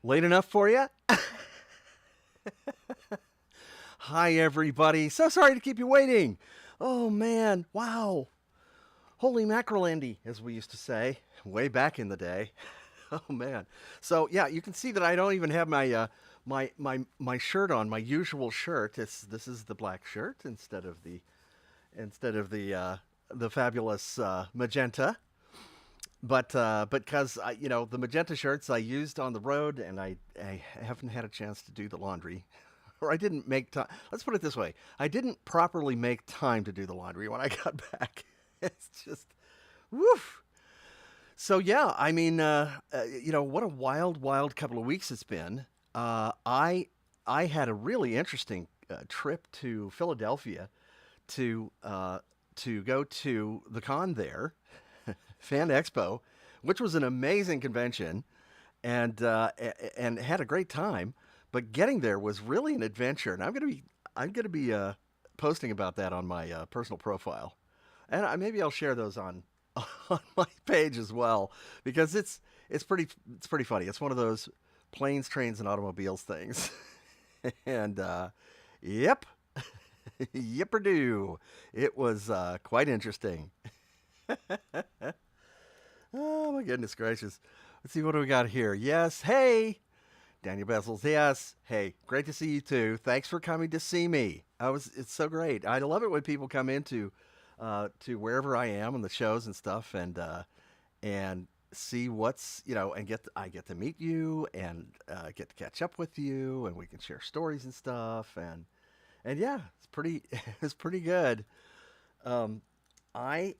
Late enough for you? Hi, everybody. So sorry to keep you waiting. Oh, man. Wow. Holy mackerel, Andy, as we used to say way back in the day. Oh, man. So, yeah, you can see that I don't even have my shirt on, my usual shirt. This is the black shirt instead of the fabulous magenta. But because the magenta shirts I used on the road, and I haven't had a chance to do the laundry, or I didn't make time. Let's put it this way: I didn't properly make time to do the laundry when I got back. It's just, woof. So yeah, I mean, what a wild, wild couple of weeks it's been. I had a really interesting trip to Philadelphia to uh, to go to the con there, Fan Expo, which was an amazing convention, and had a great time. But getting there was really an adventure, and I'm gonna be posting about that on my personal profile, and maybe I'll share those on on my page as well because it's pretty funny. It's one of those planes, trains, and automobiles things, and yep, yipper it was quite interesting. Oh my goodness gracious. Let's see what do we got here. Yes, hey, Daniel Bezels. Yes, hey, great to see you too. Thanks for coming to see me. It's so great. I love it when people come into to wherever I am and the shows and stuff, and see what's and I get to meet you and get to catch up with you, and we can share stories and stuff, and yeah, it's pretty it's pretty good. Um, I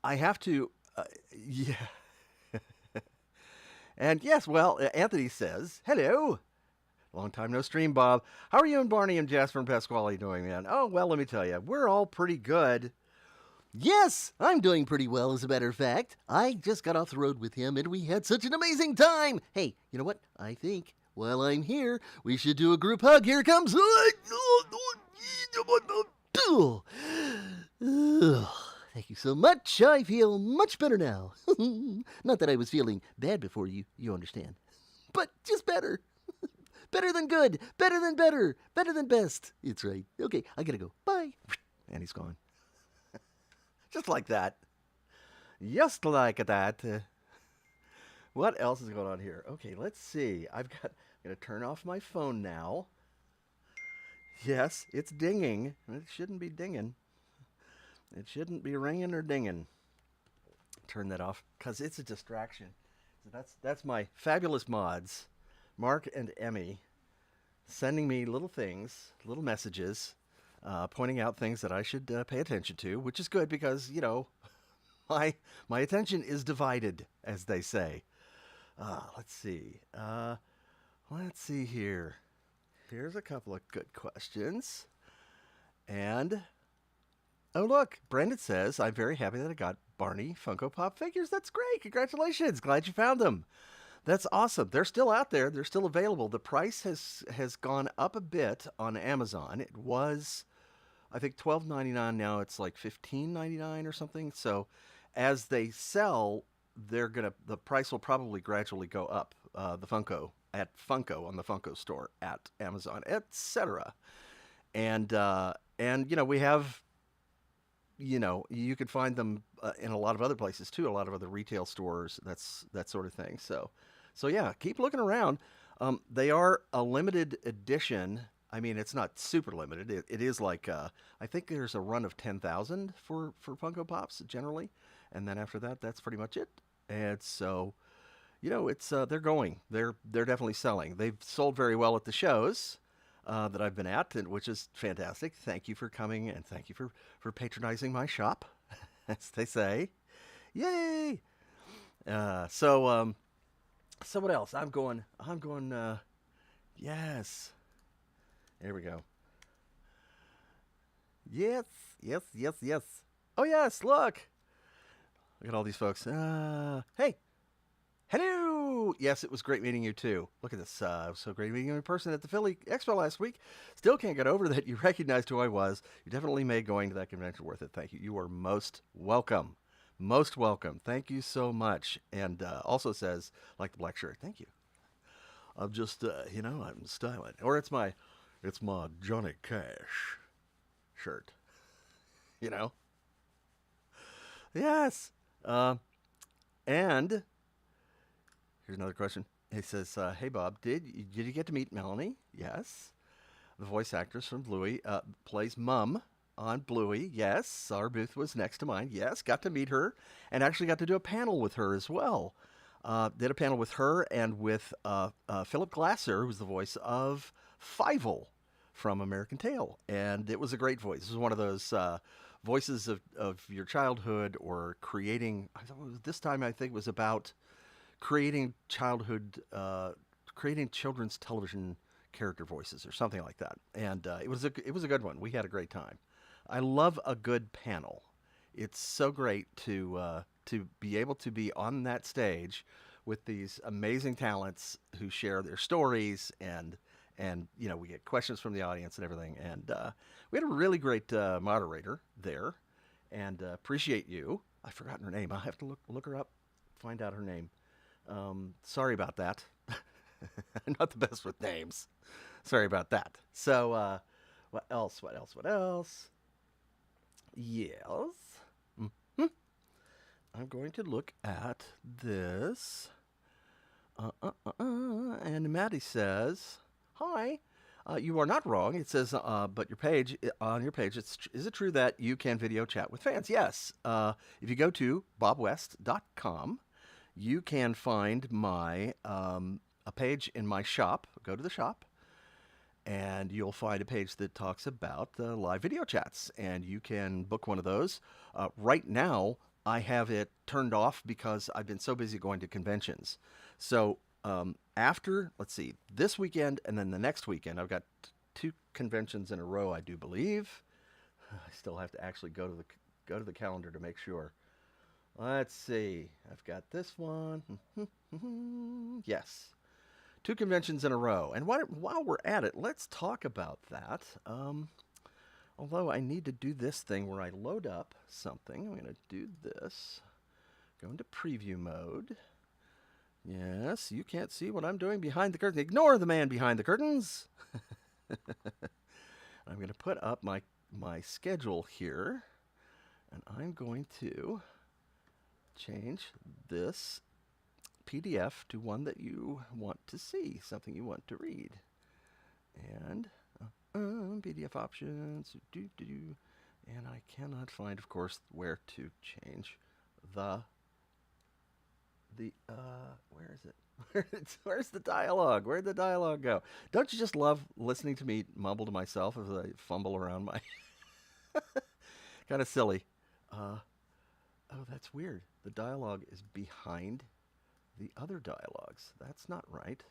I have to yeah. And yes, well, Anthony says, hello. Long time no stream, Bob. How are you and Barney and Jasper and Pasquale doing, man? Oh, well, let me tell you, we're all pretty good. Yes, I'm doing pretty well, as a matter of fact. I just got off the road with him, and we had such an amazing time. Hey, you know what? I think while I'm here, we should do a group hug. Here it comes. Thank you so much. I feel much better now. Not that I was feeling bad before you understand. But just better. Better than good. Better than better. Better than best. It's right. Okay, I gotta go. Bye. And he's gone. Just like that. Just like that. What else is going on here? Okay, let's see. I'm gonna turn off my phone now. Yes, it's dinging. It shouldn't be dinging. It shouldn't be ringing or dinging. Turn that off because it's a distraction. So that's my fabulous mods, Mark and Emmy, sending me little things, little messages, pointing out things that I should pay attention to, which is good because my my attention is divided, as they say. Let's see. Let's see here. Here's a couple of good questions. And oh, look, Brendan says, I'm very happy that I got Barney Funko Pop figures. That's great. Congratulations. Glad you found them. That's awesome. They're still out there. They're still available. The price has gone up a bit on Amazon. It was, I think, $12.99. Now it's like $15.99 or something. So as they sell, the price will probably gradually go up. The Funko at Funko on the Funko store at Amazon, etc. And we have you could find them in a lot of other places too, a lot of other retail stores, that sort of thing. So yeah, keep looking around. They are a limited edition. I mean, it's not super limited. It is like I think there's a run of 10,000 for Funko Pops generally, and then after that, that's pretty much it. And so it's they're going. They're definitely selling. They've sold very well at the shows that I've been at, which is fantastic. Thank you for coming, and thank you for patronizing my shop, as they say. Yay! So what else? I'm going. Yes. There we go. Yes, yes, yes, yes. Oh yes, look at all these folks. Hey, hello! Yes, it was great meeting you too. Look at this. It was so great meeting you in person at the Philly Expo last week. Still can't get over that you recognized who I was. You definitely made going to that convention worth it. Thank you. You are most welcome. Most welcome. Thank you so much. And also says, like the black shirt, thank you. I'm just, I'm styling. Or it's my Johnny Cash shirt. You know? Yes. Uh, and here's another question. He says, "Hey Bob, did you get to meet Melanie?" Yes. The voice actress from Bluey plays Mum on Bluey. Yes. Our booth was next to mine. Yes. Got to meet her and actually got to do a panel with her as well. Did a panel with her and with Philip Glasser, who's the voice of Fievel from American Tail. And it was a great voice. This was one of those voices of your childhood or creating. This time I think it was about creating creating children's television character voices or something like that. And it was a good one. We had a great time. I love a good panel. It's so great to be able to be on that stage with these amazing talents who share their stories and we get questions from the audience and everything. And we had a really great moderator there, and appreciate you. I've forgotten her name. I'll have to look her up, find out her name. Sorry about that. I'm not the best with names. Sorry about that. So, what else? What else? What else? Yes. Mhm. I'm going to look at this. And Maddie says, "Hi. You are not wrong." It says, "But on your page, is it true that you can video chat with fans?" Yes. If you go to bobwest.com, you can find my a page in my shop. Go to the shop, and you'll find a page that talks about the live video chats, and you can book one of those. Right now, I have it turned off because I've been so busy going to conventions. So after, let's see, this weekend and then the next weekend, I've got two conventions in a row, I do believe. I still have to actually go to the calendar to make sure. Let's see. I've got this one. Yes. Two conventions in a row. And while we're at it, let's talk about that. Although I need to do this thing where I load up something. I'm going to do this. Go into preview mode. Yes, you can't see what I'm doing behind the curtain. Ignore the man behind the curtains. I'm going to put up my schedule here. And I'm going to change this PDF to one that you want to see, something you want to read. And PDF options, and I cannot find, of course, where to change where is it? Where's the dialogue? Where'd the dialogue go? Don't you just love listening to me mumble to myself as I fumble around my kind of silly. Oh, that's weird. The dialogue is behind the other dialogues. That's not right.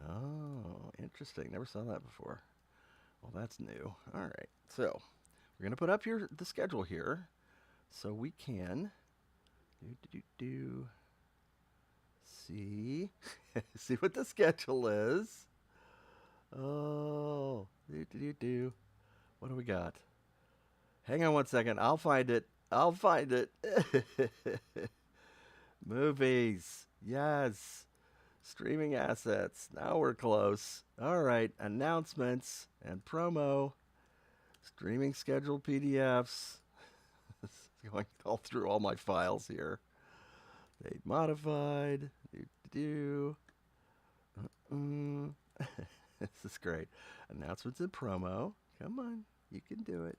Oh, interesting. Never saw that before. Well, that's new. All right. So we're going to put up the schedule here so we can see see what the schedule is. Oh, what do we got? Hang on one second. I'll find it. Movies. Yes. Streaming assets. Now we're close. All right. Announcements and promo. Streaming schedule PDFs. Going all through all my files here. Date modified. This is great. Announcements and promo. Come on. You can do it.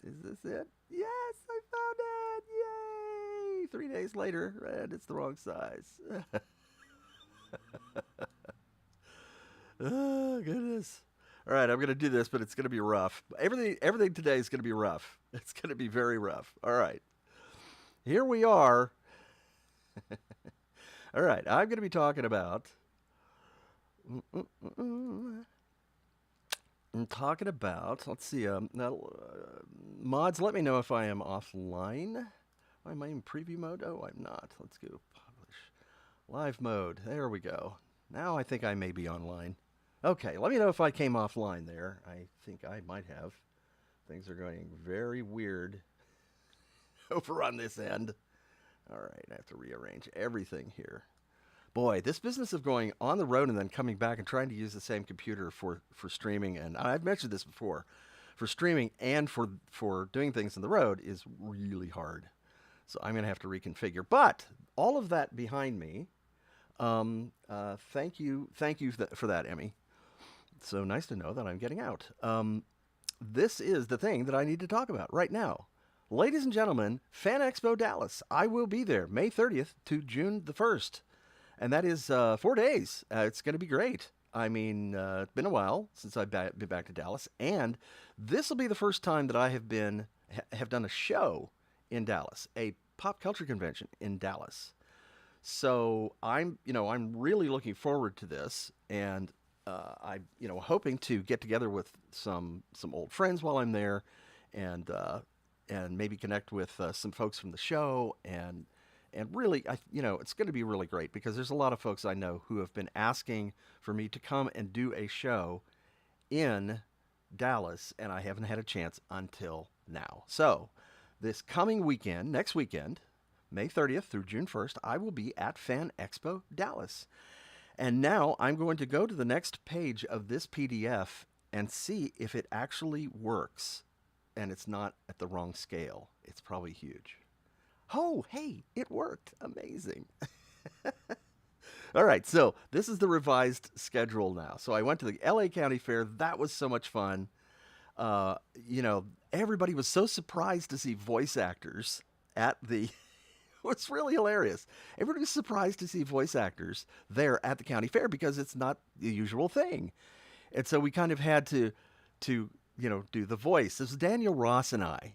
Is this it? Yes, I found it. Yay! 3 days later, and it's the wrong size. Oh, goodness. All right, I'm going to do this, but it's going to be rough. Everything today is going to be rough. It's going to be very rough. All right. Here we are. All right, I'm going to be talking about let's see, mods, let me know if I am offline. Am I in preview mode? Oh, I'm not. Let's go publish. Live mode. There we go. Now I think I may be online. Okay, let me know if I came offline there. I think I might have. Things are going very weird over on this end. All right, I have to rearrange everything here. Boy, this business of going on the road and then coming back and trying to use the same computer for streaming, and I've mentioned this before, for streaming and for doing things on the road is really hard. So I'm going to have to reconfigure. But all of that behind me, thank you for that, Emmy. So nice to know that I'm getting out. This is the thing that I need to talk about right now. Ladies and gentlemen, Fan Expo Dallas. I will be there May 30th to June the 1st. And that is 4 days. It's going to be great. I mean, it's been a while since I've been back to Dallas. And this will be the first time that I have done a show in Dallas, a pop culture convention in Dallas. So I'm really looking forward to this, and hoping to get together with some old friends while I'm there, and maybe connect with some folks from the show, and really, it's going to be really great because there's a lot of folks I know who have been asking for me to come and do a show in Dallas, and I haven't had a chance until now. So this coming weekend, next weekend, May 30th through June 1st, I will be at Fan Expo Dallas. And now I'm going to go to the next page of this PDF and see if it actually works and it's not at the wrong scale. It's probably huge. Oh, hey, it worked. Amazing. All right, so this is the revised schedule now. So I went to the LA County Fair. That was so much fun. Everybody was so surprised to see voice actors at the It's really hilarious. Everybody was surprised to see voice actors there at the county fair because it's not the usual thing. And so we kind of had to do the voice. This was Daniel Ross and I,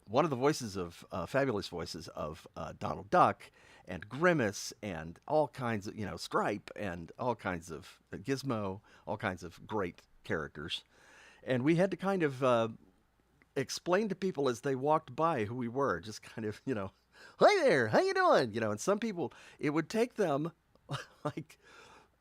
one of the voices of fabulous voices of Donald Duck and Grimace and all kinds of Stripe and all kinds of Gizmo, all kinds of great characters. And we had to kind of explain to people as they walked by who we were, just kind of hi there, how you doing? And some people, it would take them like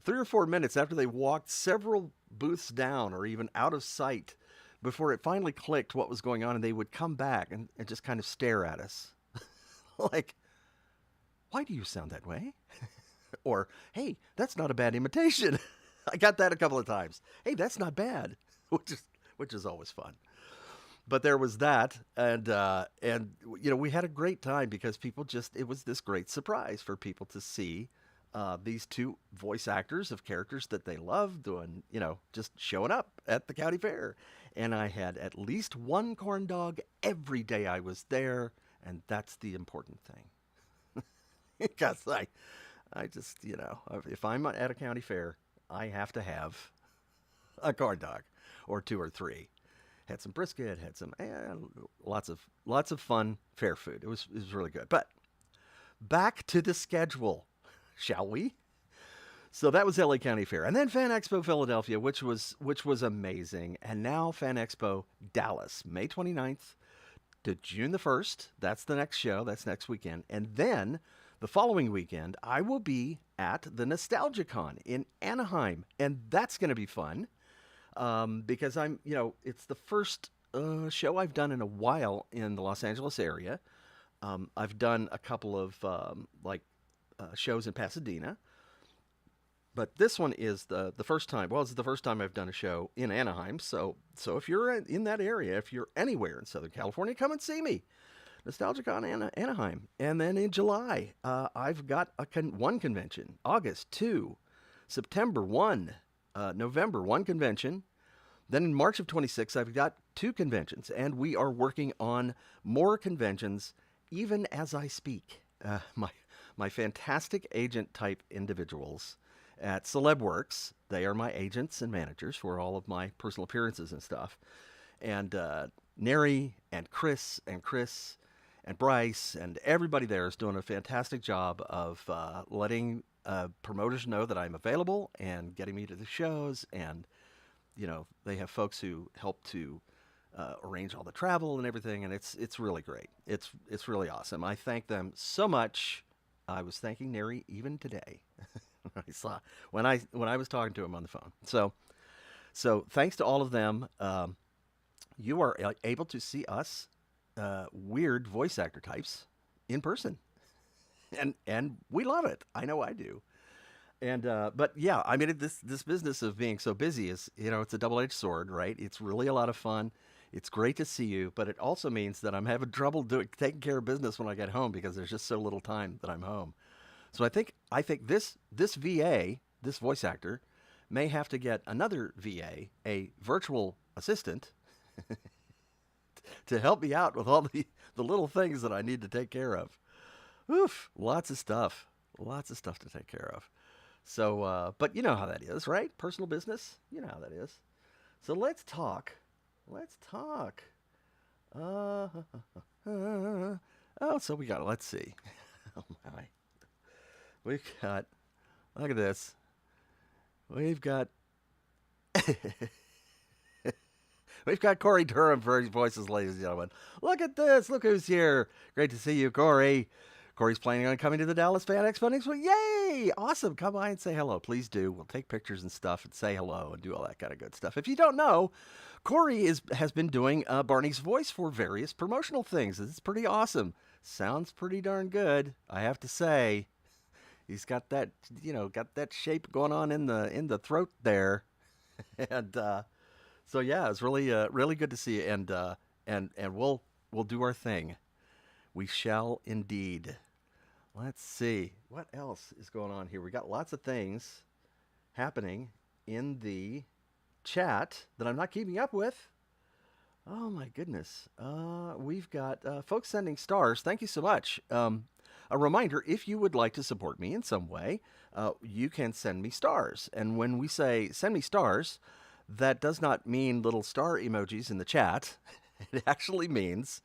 3 or 4 minutes after they walked several booths down or even out of sight before it finally clicked what was going on, and they would come back and just kind of stare at us like, why do you sound that way? Or, hey, that's not a bad imitation. I got that a couple of times. Hey, that's not bad, which is always fun. But there was that, and we had a great time because it was this great surprise for people to see these two voice actors of characters that they love doing, just showing up at the county fair. And I had at least one corn dog every day I was there, and that's the important thing. Because I just, if I'm at a county fair, I have to have a corn dog or 2 or 3. Had some brisket, had some lots of fun fair food. It was really good. But back to the schedule, shall we? So that was LA County Fair, and then Fan Expo Philadelphia, which was amazing, and now Fan Expo Dallas, May 29th to June the 1st. That's the next show. That's next weekend, and then the following weekend I will be at the NostalgiaCon in Anaheim, and that's going to be fun. Because it's the first show I've done in a while in the Los Angeles area. I've done a couple of shows in Pasadena, but this one is the first time. Well, it's the first time I've done a show in Anaheim. So if you're in that area, if you're anywhere in Southern California, come and see me. NostalgiaCon Anaheim, and then in July, I've got one convention. August 2, September 1. November, 1 convention. Then in March of 26, I've got 2 conventions, and we are working on more conventions even as I speak. My fantastic agent-type individuals at CelebWorks, they are my agents and managers for all of my personal appearances and stuff. And Neri and Chris and Bryce and everybody there is doing a fantastic job of letting promoters know that I'm available and getting me to the shows, and they have folks who help to arrange all the travel and everything, and it's really great. It's really awesome. I thank them so much. I was thanking Neri even today. I saw when I was talking to him on the phone. So thanks to all of them. You are able to see us weird voice actor types in person. And we love it. I know I do. And but yeah, I mean, this business of being so busy is, it's a double-edged sword, right? It's really a lot of fun. It's great to see you, but it also means that I'm having trouble taking care of business when I get home because there's just so little time that I'm home. So I think this VA, this voice actor, may have to get another VA, a virtual assistant, to help me out with all the little things that I need to take care of. Oof, lots of stuff to take care of. So, but you know how that is, right? Personal business, you know how that is. So let's talk. Let's talk. Uh, oh, so we got. Let's see. Oh my, we've got. Look at this. We've got. We've got Corey Durham for his voices, ladies and gentlemen. Look at this. Look who's here. Great to see you, Corey. Corey's planning on coming to the Dallas Fan Expo next week. Yay! Awesome. Come by and say hello. Please do. We'll take pictures and stuff and say hello and do all that kind of good stuff. If you don't know, Corey has been doing Barney's voice for various promotional things. It's pretty awesome. Sounds pretty darn good, I have to say. He's got that, got that shape going on in the throat there. And so yeah, it's really really good to see you. And we'll do our thing. We shall indeed. Let's see what else is going on here. We got lots of things happening in the chat that I'm not keeping up with. Oh my goodness. We've got folks sending stars. Thank you so much. A reminder, if you would like to support me in some way, you can send me stars. And when we say send me stars, that does not mean little star emojis in the chat. It actually means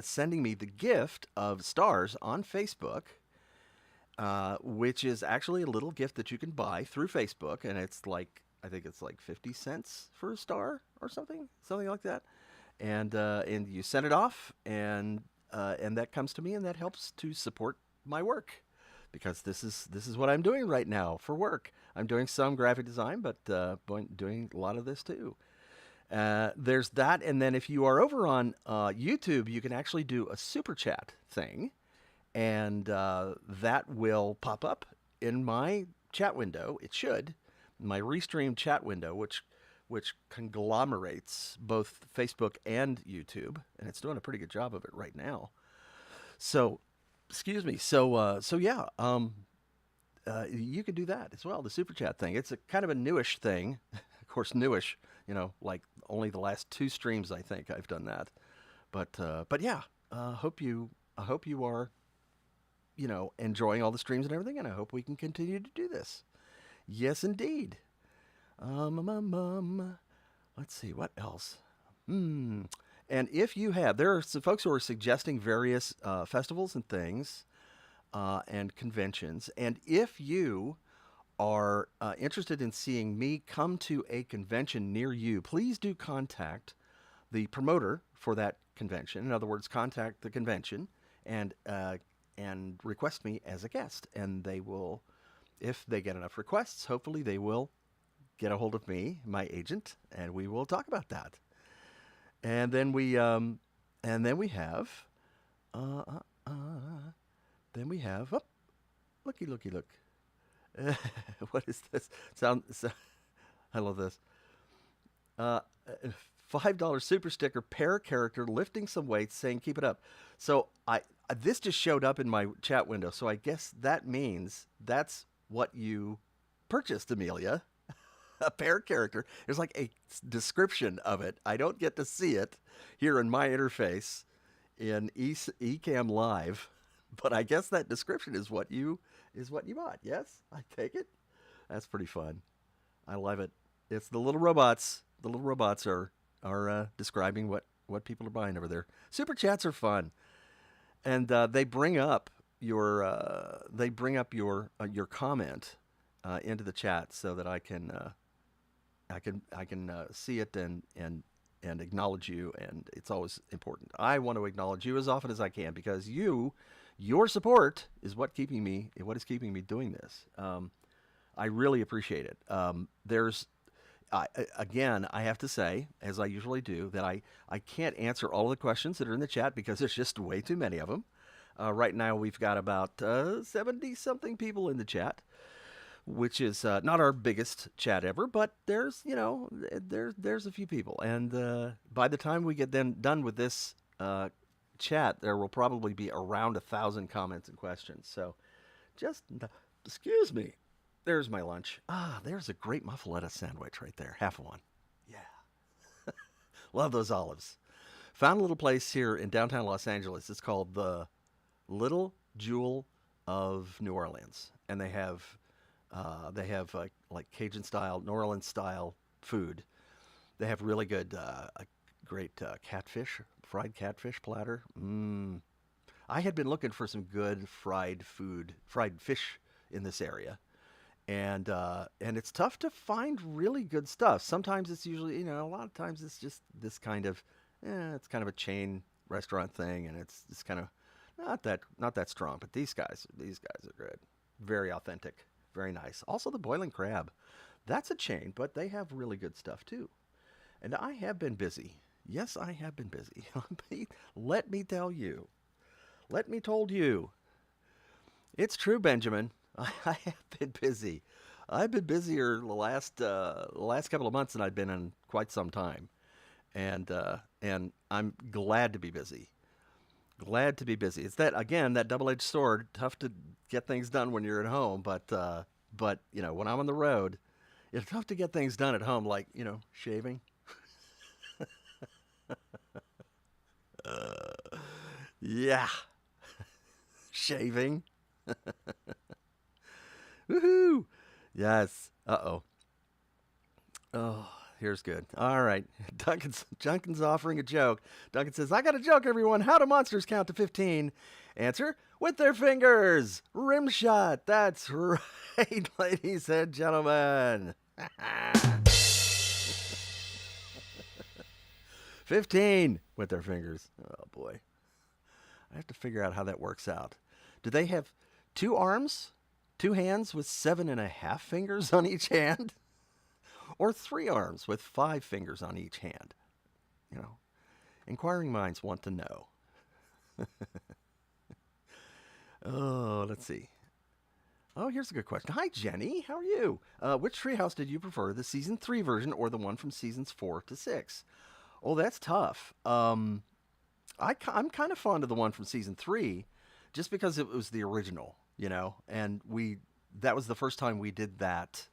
sending me the gift of stars on Facebook, which is actually a little gift that you can buy through Facebook. And it's like, I think it's like 50 cents for a star or something like that. And you send it off, and that comes to me, and that helps to support my work, because this is what I'm doing right now for work. I'm doing some graphic design, but doing a lot of this too. There's that, and then if you are over on YouTube, you can actually do a super chat thing, and that will pop up in my chat window. It should, my restream chat window, which conglomerates both Facebook and YouTube, and it's doing a pretty good job of it right now. So, excuse me. So yeah, you can do that as well. The super chat thing. It's a kind of a newish thing, of course, newish. Like only the last 2 streams I think I've done that. But yeah, I hope you are, enjoying all the streams and everything, and I hope we can continue to do this. Yes, indeed. Let's see, what else? And if you have, there are some folks who are suggesting various festivals and things and conventions. And if you are interested in seeing me come to a convention near you, please do contact the promoter for that convention. In other words, contact the convention and request me as a guest. And they will, if they get enough requests, hopefully they will get a hold of me, my agent, and we will talk about that. And then we have, oh, looky, look. What is this? I love this. $5 super sticker, pair character, lifting some weights, saying keep it up. So this just showed up in my chat window, so I guess that means that's what you purchased, Amelia. A pair character. There's like a description of it. I don't get to see it here in my interface in Ecamm Live, but I guess that description is what you bought. Yes, I take it. That's pretty fun. I love it. It's the little robots. The little robots are describing what people are buying over there. Super chats are fun, and they bring up your comment into the chat so that I can see it and acknowledge you, and it's always important. I want to acknowledge you as often as I can, because your support is what is keeping me doing this. I really appreciate it. Again, I have to say, as I usually do, that I can't answer all of the questions that are in the chat because there's just way too many of them. Right now, we've got about 70-something people in the chat, which is not our biggest chat ever, but there's, there's a few people. And by the time we get then done with this chat, there will probably be around 1,000 comments and questions. So just, excuse me. There's my lunch. Ah, there's a great muffaletta sandwich right there. Half of one. Yeah. Love those olives. Found a little place here in downtown Los Angeles. It's called the Little Jewel of New Orleans, and they have like Cajun style, New Orleans style food. They have really good, great catfish, fried catfish platter. I had been looking for some good fried fish in this area, and it's tough to find really good stuff. Sometimes it's usually, a lot of times it's just this kind of, it's kind of a chain restaurant thing, and it's kind of not that strong. But these guys are good, very authentic, very nice. Also the boiling crab, that's a chain, but they have really good stuff too. And I have been busy. Yes, I have been busy. Let me tell you. Let me told you. It's true, Benjamin. I have been busy. I've been busier the last couple of months than I've been in quite some time, and I'm glad to be busy. Glad to be busy. It's that double-edged sword. Tough to get things done when you're at home, but when I'm on the road, it's tough to get things done at home, like shaving. Yeah, shaving. Woohoo! Yes. Uh-oh. Oh, here's good. All right. Duncan's offering a joke. Duncan says, I got a joke, everyone. How do monsters count to 15? Answer, with their fingers. Rim shot. That's right, ladies and gentlemen. 15 with their fingers. Oh, boy. I have to figure out how that works out. Do they have 2 arms? 2 hands with 7.5 fingers on each hand? Or 3 arms with 5 fingers on each hand? Inquiring minds want to know. Oh, let's see. Oh, here's a good question. Hi, Jenny. How are you? Which treehouse did you prefer, the Season 3 version or the one from Seasons 4 to 6? Oh, that's tough. I'm kind of fond of the one from Season 3 just because it was the original, and that was the first time we did that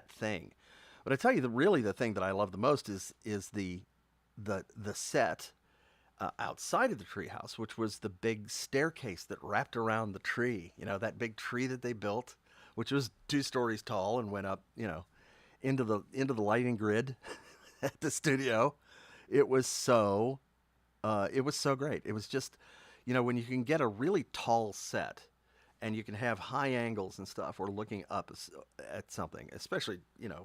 thing. But I tell you, the thing that I love the most is the set outside of the treehouse, which was the big staircase that wrapped around the tree. That big tree that they built, which was 2 stories tall and went up, into the lighting grid at the studio. It was so great. It was just, when you can get a really tall set and you can have high angles and stuff, or looking up at something, especially,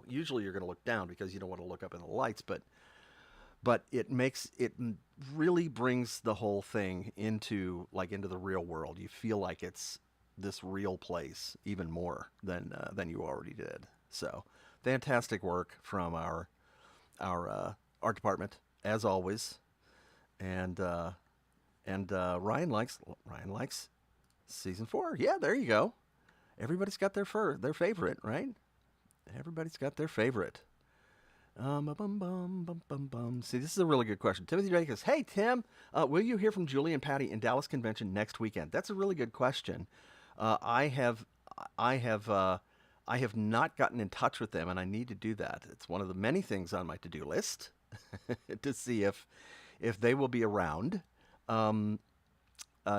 usually you're going to look down because you don't want to look up in the lights, but it really brings the whole thing into the real world. You feel like it's this real place even more than you already did. So fantastic work from our art department, as always. And Ryan likes Season 4. Yeah, there you go. Everybody's got their favorite, right? Everybody's got their favorite. See, this is a really good question. Timothy Drake says, "Hey Tim, will you hear from Julie and Patty in Dallas convention next weekend?" That's a really good question. I have not gotten in touch with them, and I need to do that. It's one of the many things on my to-do list to see if they will be around.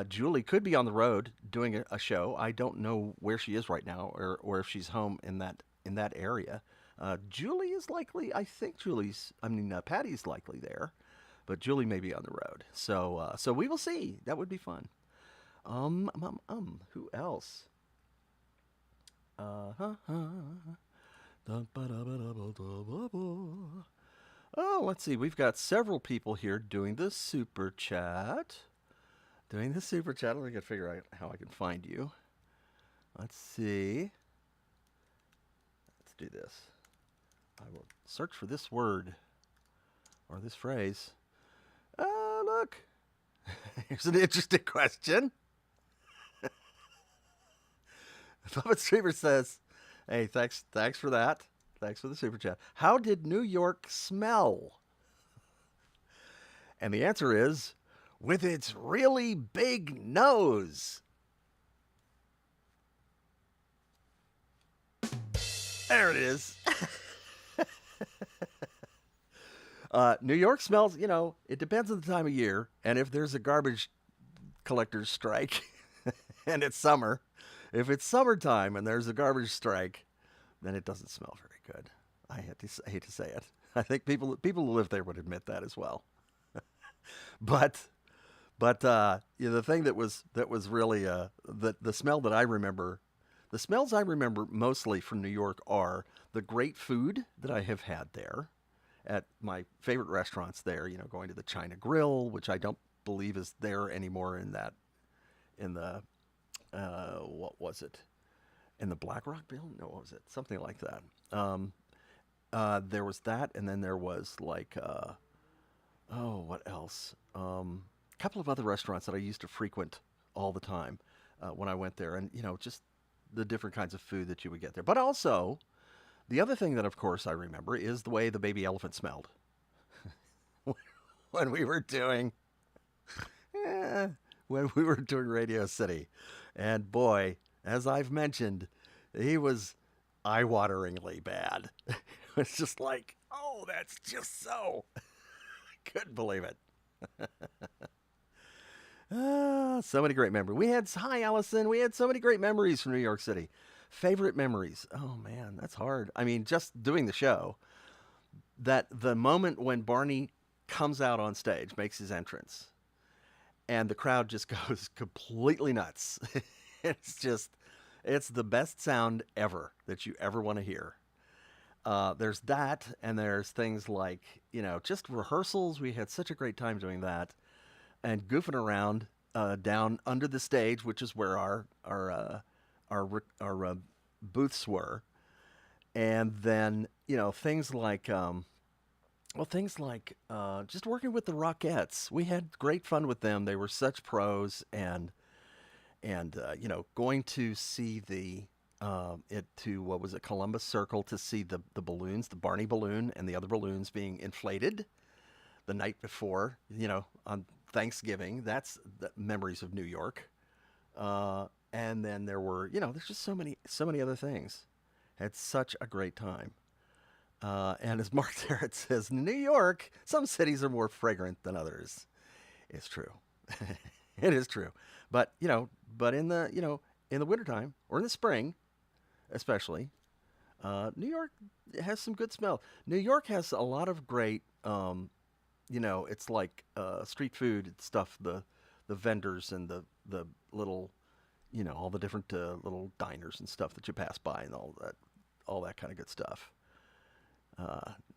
Julie could be on the road doing a show. I don't know where she is right now, or if she's home in that area. Julie is likely. I think Patty's likely there, but Julie may be on the road. So we will see. That would be fun. Who else? Oh, let's see. We've got several people here doing the super chat. Let me figure out how I can find you. Let's see. Let's do this. I will search for this word or this phrase. Look. Here's an interesting question. Puppet Streamer says, "Hey, thanks for that. Thanks for the super chat. How did New York smell?" And the answer is, with its really big nose. There it is. New York smells, it depends on the time of year. And if there's a garbage collector's strike and it's summer, if it's summertime and there's a garbage strike, then it doesn't smell very good. I hate to say it. I think people who live there would admit that as well. But the thing that was really the smell that I remember, the smells I remember mostly from New York are the great food that I have had there at my favorite restaurants there. Going to the China Grill, which I don't believe is there anymore in the what was it? In the Black Rock Bill? No, what was it? Something like that. There was that, and then there was like what else? A couple of other restaurants that I used to frequent all the time when I went there, and just the different kinds of food that you would get there. But also, the other thing that, of course, I remember is the way the baby elephant smelled when we were doing Radio City, and boy, as I've mentioned, he was eye-wateringly bad. It's just like, oh, that's just so. Couldn't believe it. So many great memories. Hi, Allison. We had so many great memories from New York City. Favorite memories. Oh, man, that's hard. I mean, just doing the show, that the moment when Barney comes out on stage, makes his entrance, and the crowd just goes completely nuts. It's the best sound ever that you ever want to hear. There's that, and there's things like, just rehearsals. We had such a great time doing that, and goofing around down under the stage, which is where our booths were, and then things like just working with the Rockettes. We had great fun with them. They were such pros, and going to see what was it, Columbus Circle, to see the balloons, the Barney balloon and the other balloons being inflated the night before, on Thanksgiving. That's the memories of New York. And then there were, there's just so many other things. Had such a great time. And as Mark Terrett says, New York, some cities are more fragrant than others. It's true. It is true. But in the wintertime or in the spring, especially, New York has some good smell. New York has a lot of great, it's like street food stuff, the vendors and the little, all the different little diners and stuff that you pass by, and all that kind of good stuff.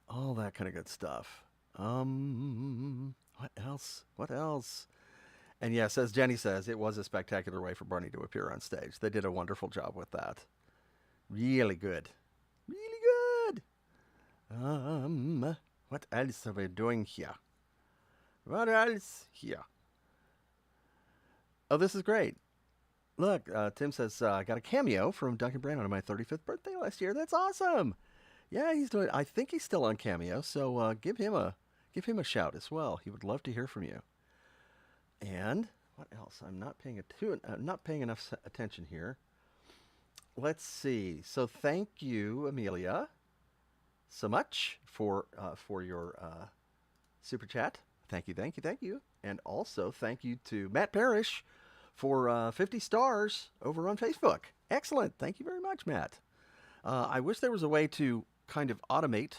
All that kind of good stuff. What else? What else? And yes, as Jenny says, it was a spectacular way for Barney to appear on stage. They did a wonderful job with that. Really good. Really good. What else are we doing here? What else here? Oh, this is great. Look, Tim says, I got a cameo from Duncan Brandon on my 35th birthday last year. That's awesome. Yeah, he's doing. I think he's still on Cameo, so give him a shout as well. He would love to hear from you. And what else? I'm not paying enough attention here. Let's see. So thank you, Amelia, so much for your super chat. Thank you. And also thank you to Matt Parrish for 50 stars over on Facebook. Excellent. Thank you very much, Matt. I wish there was a way to kind of automate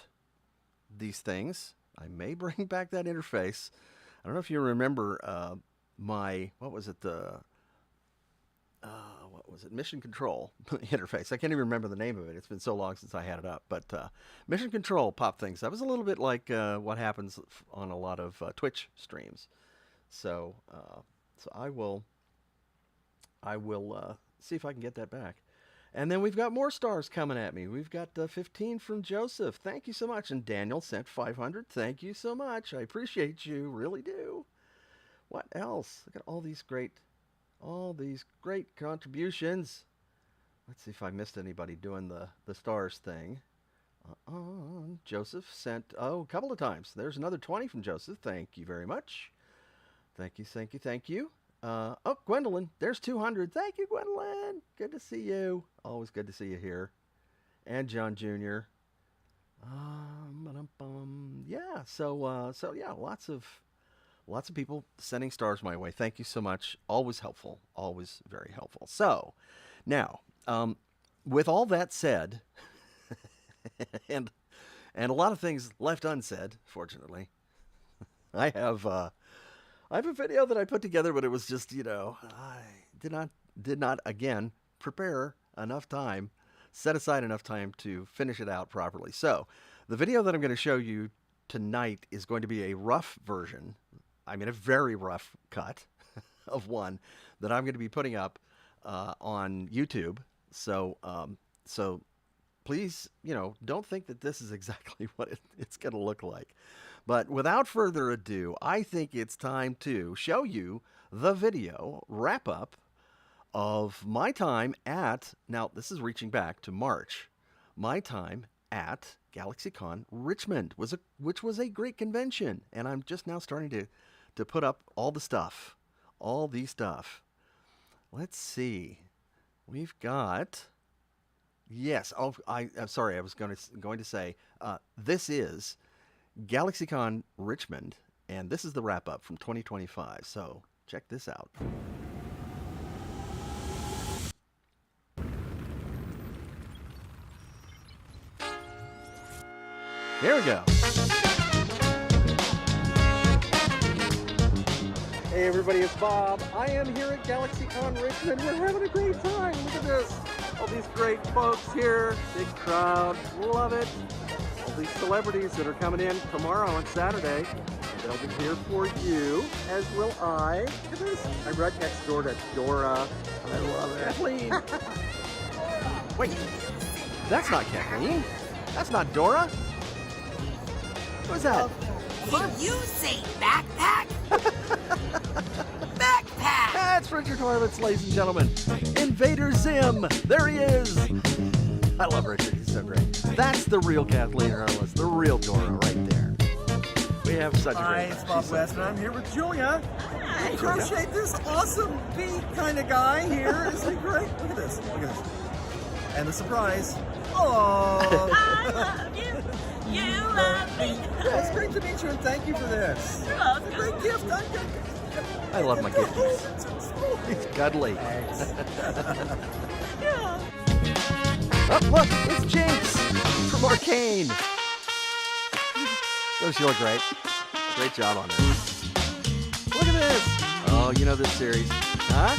these things. I may bring back that interface. I don't know if you remember what was it, Mission Control interface. I can't even remember the name of it. It's been so long since I had it up. But Mission Control pop things. That was a little bit like what happens on a lot of Twitch streams. So I will see if I can get that back. And then we've got more stars coming at me. We've got 15 from Joseph. Thank you so much. And Daniel sent 500. Thank you so much. I appreciate you. Really do. What else? Look at all these great contributions. Let's see if I missed anybody doing the stars thing. Joseph sent, a couple of times. There's another 20 from Joseph. Thank you very much. Thank you, thank you, thank you. Gwendolyn, there's 200. Thank you, Gwendolyn. Good to see you. Always good to see you here. And John Jr. Yeah, so yeah, lots of people sending stars my way. Thank you so much. Always helpful. Always very helpful. So, now, with all that said, and a lot of things left unsaid, fortunately, I have a video that I put together, but it was just, I did not again prepare enough time, set aside enough time to finish it out properly. So, the video that I'm going to show you tonight is going to be a rough version, a very rough cut of one that I'm going to be putting up on YouTube. So, please, don't think that this is exactly what it's going to look like. But without further ado, I think it's time to show you the video wrap-up of my time at, now this is reaching back to March, my time at GalaxyCon Richmond, which was a great convention. And I'm just now starting to put up all the stuff. Let's see. We've got... Yes. Oh, I'm sorry. I was going to say this is GalaxyCon Richmond, and this is the wrap-up from 2025. So check this out. Here we go. Hey everybody, it's Bob. I am here at GalaxyCon Richmond. We're having a great time. Look at this. All these great folks here. Big crowd. Love it. All these celebrities that are coming in tomorrow on Saturday. They'll be here for you, as will I. Look at this. I'm right next door to Dora. I love it. Kathleen. Wait, that's not Kathleen. That's not Dora. What's that? Did you say backpack? Backpack! That's Richard Horvitz, ladies and gentlemen. Invader Zim. There he is. I love Richard. He's so great. That's the real Kathleen Hurlis, the real Dora right there. We have such a great Hi, it's Bob West, and I'm here with Julia. Hi. Crochet this awesome beat kind of guy here. Isn't he great? Look at this. Look at this. And the surprise. Oh! I love you. You love me. Yeah, it's great to meet you, and thank you for this. You're welcome. It's a great gift. I love my gifts. It's cuddly. Yeah. Oh, look, it's Jinx from Arcane. Doesn't she look great? Great job on her. Look at this. Oh, you know this series. Huh?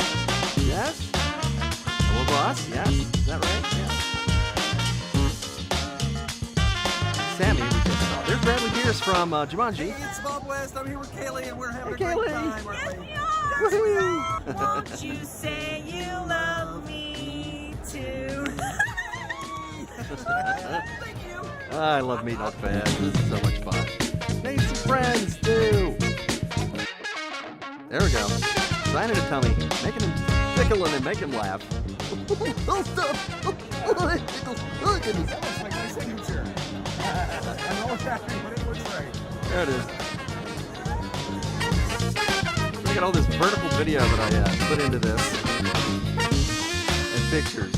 Yes? Hello, boss? Yes? Is that right? Yeah. Sammy, we just saw. There's Bradley Pierce from Jumanji. Hey, it's Bob West. I'm here with Kaylee, and we're having Hey, a great Kaylee. time. Yes, we Woohoo! are. Won't you say you love me too? Thank you. I love meeting up fans. This is so much fun. Made some friends, too. There we go. Signing a tummy. Making him tickle and make him laugh. Oh, stop! Oh, goodness. That looks like my signature. I know what's happening, but it looks right. There it is. Look at all this vertical video that I put into this. And pictures.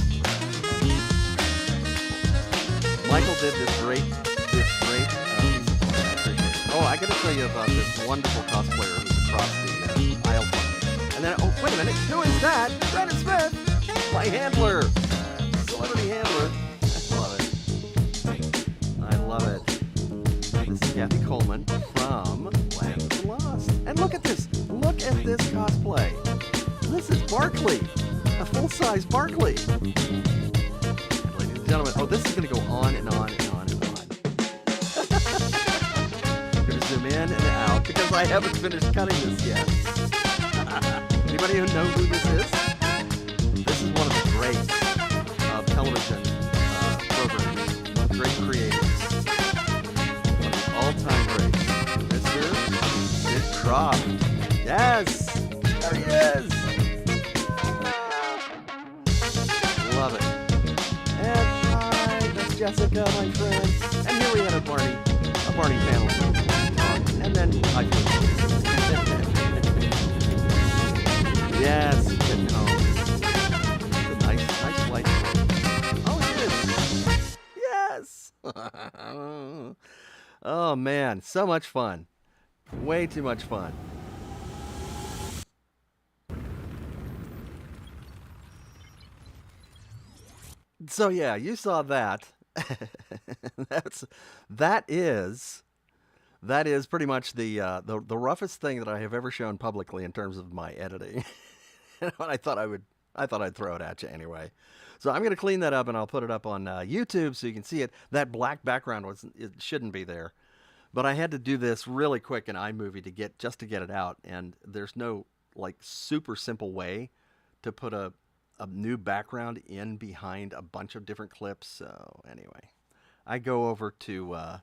Michael did this great piece of art. I appreciate it. Oh, I got to tell you about this wonderful cosplayer who's across the aisle from me. And then, oh, wait a minute. Who is that? Brandon Smith, my handler. Celebrity handler. I love it. I love it. This is Kathy Coleman from Land of the Lost. And look at this. Look at this cosplay. This is Barkley. A full-size Barkley. Ladies and gentlemen, oh, this is going to go on and on and on and on. I'm going to zoom in and out because I haven't finished cutting this yet. Anybody who knows who this is? This is one of the greats of television programs. Great creators. One of the all-time greats. Mr. Sid Croft. Yes! There he is! Love it. Jessica, my friend. And here we had a Barney panel. And then I yes, getting home. It's a nice flight. Oh, it is. Yes. Oh man, so much fun. Way too much fun. So yeah, you saw that. that is pretty much the roughest thing that I have ever shown publicly in terms of my editing. I thought I'd throw it at you anyway. So I'm gonna clean that up and I'll put it up on YouTube so you can see it. That black background it shouldn't be there, but I had to do this really quick in iMovie to get it out, and there's no like super simple way to put a new background in behind a bunch of different clips. So anyway, I go over to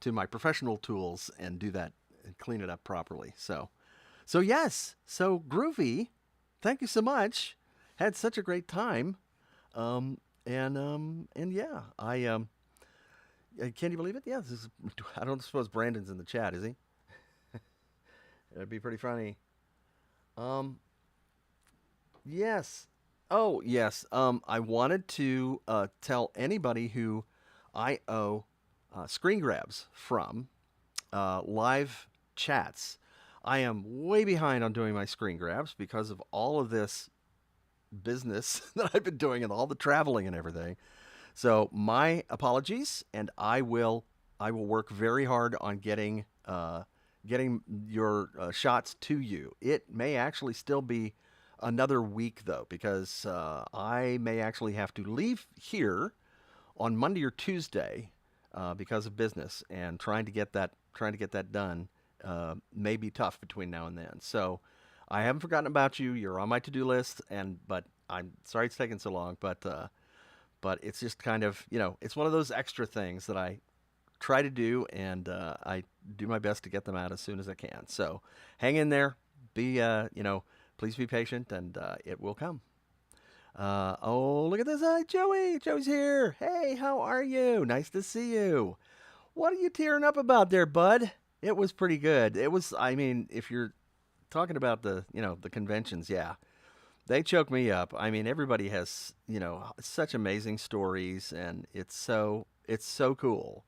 my professional tools and do that and clean it up properly. So yes, so groovy. Thank you so much. Had such a great time. And yeah, can you believe it? Yeah, I don't suppose Brandon's in the chat, is he? That'd be pretty funny. Yes. Oh, yes. I wanted to tell anybody who I owe screen grabs from live chats. I am way behind on doing my screen grabs because of all of this business that I've been doing and all the traveling and everything. So my apologies, and I will work very hard on getting your shots to you. It may actually still be another week though, because I may actually have to leave here on Monday or Tuesday because of business, and trying to get that done may be tough between now and then. So I haven't forgotten about you. You're on my to-do list, but I'm sorry it's taken so long. But it's just kind of, it's one of those extra things that I try to do, and I do my best to get them out as soon as I can. So hang in there. Please be patient, and it will come. Oh, look at this. Hi, Joey. Joey's here. Hey, how are you? Nice to see you. What are you tearing up about there, bud? It was pretty good. It was, if you're talking about the conventions, yeah, they choke me up. Everybody has, such amazing stories, and it's so cool.